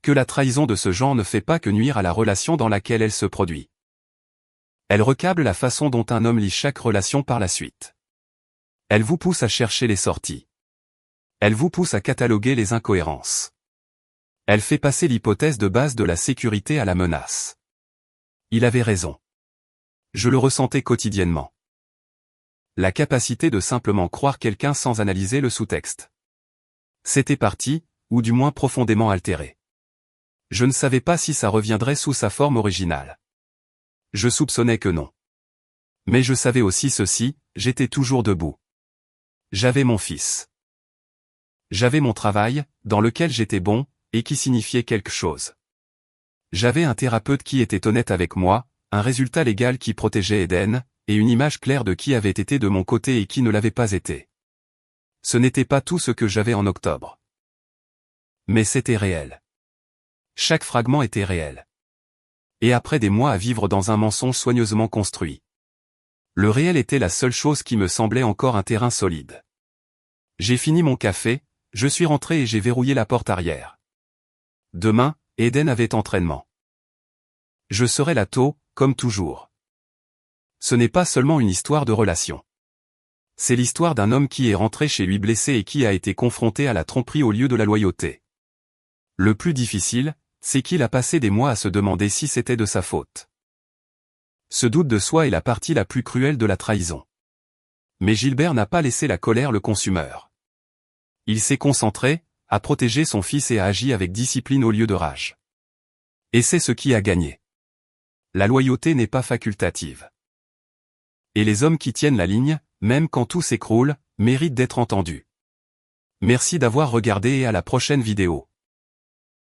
Que la trahison de ce genre ne fait pas que nuire à la relation dans laquelle elle se produit. Elle recable la façon dont un homme lit chaque relation par la suite. Elle vous pousse à chercher les sorties. Elle vous pousse à cataloguer les incohérences. Elle fait passer l'hypothèse de base de la sécurité à la menace. Il avait raison. Je le ressentais quotidiennement. La capacité de simplement croire quelqu'un sans analyser le sous-texte. C'était parti, ou du moins profondément altéré. Je ne savais pas si ça reviendrait sous sa forme originale. Je soupçonnais que non. Mais je savais aussi ceci, j'étais toujours debout. J'avais mon fils. J'avais mon travail, dans lequel j'étais bon, et qui signifiait quelque chose. J'avais un thérapeute qui était honnête avec moi, un résultat légal qui protégeait Eden, et une image claire de qui avait été de mon côté et qui ne l'avait pas été. Ce n'était pas tout ce que j'avais en octobre. Mais c'était réel. Chaque fragment était réel. Et après des mois à vivre dans un mensonge soigneusement construit. Le réel était la seule chose qui me semblait encore un terrain solide. J'ai fini mon café, je suis rentré et j'ai verrouillé la porte arrière. Demain, Eden avait entraînement. Je serai là tôt, comme toujours. Ce n'est pas seulement une histoire de relation. C'est l'histoire d'un homme qui est rentré chez lui blessé et qui a été confronté à la tromperie au lieu de la loyauté. Le plus difficile, c'est qu'il a passé des mois à se demander si c'était de sa faute. Ce doute de soi est la partie la plus cruelle de la trahison. Mais Gilbert n'a pas laissé la colère le consumeur. Il s'est concentré, a protégé son fils et a agi avec discipline au lieu de rage. Et c'est ce qui a gagné. La loyauté n'est pas facultative. Et les hommes qui tiennent la ligne, même quand tout s'écroule, méritent d'être entendus. Merci d'avoir regardé et à la prochaine vidéo.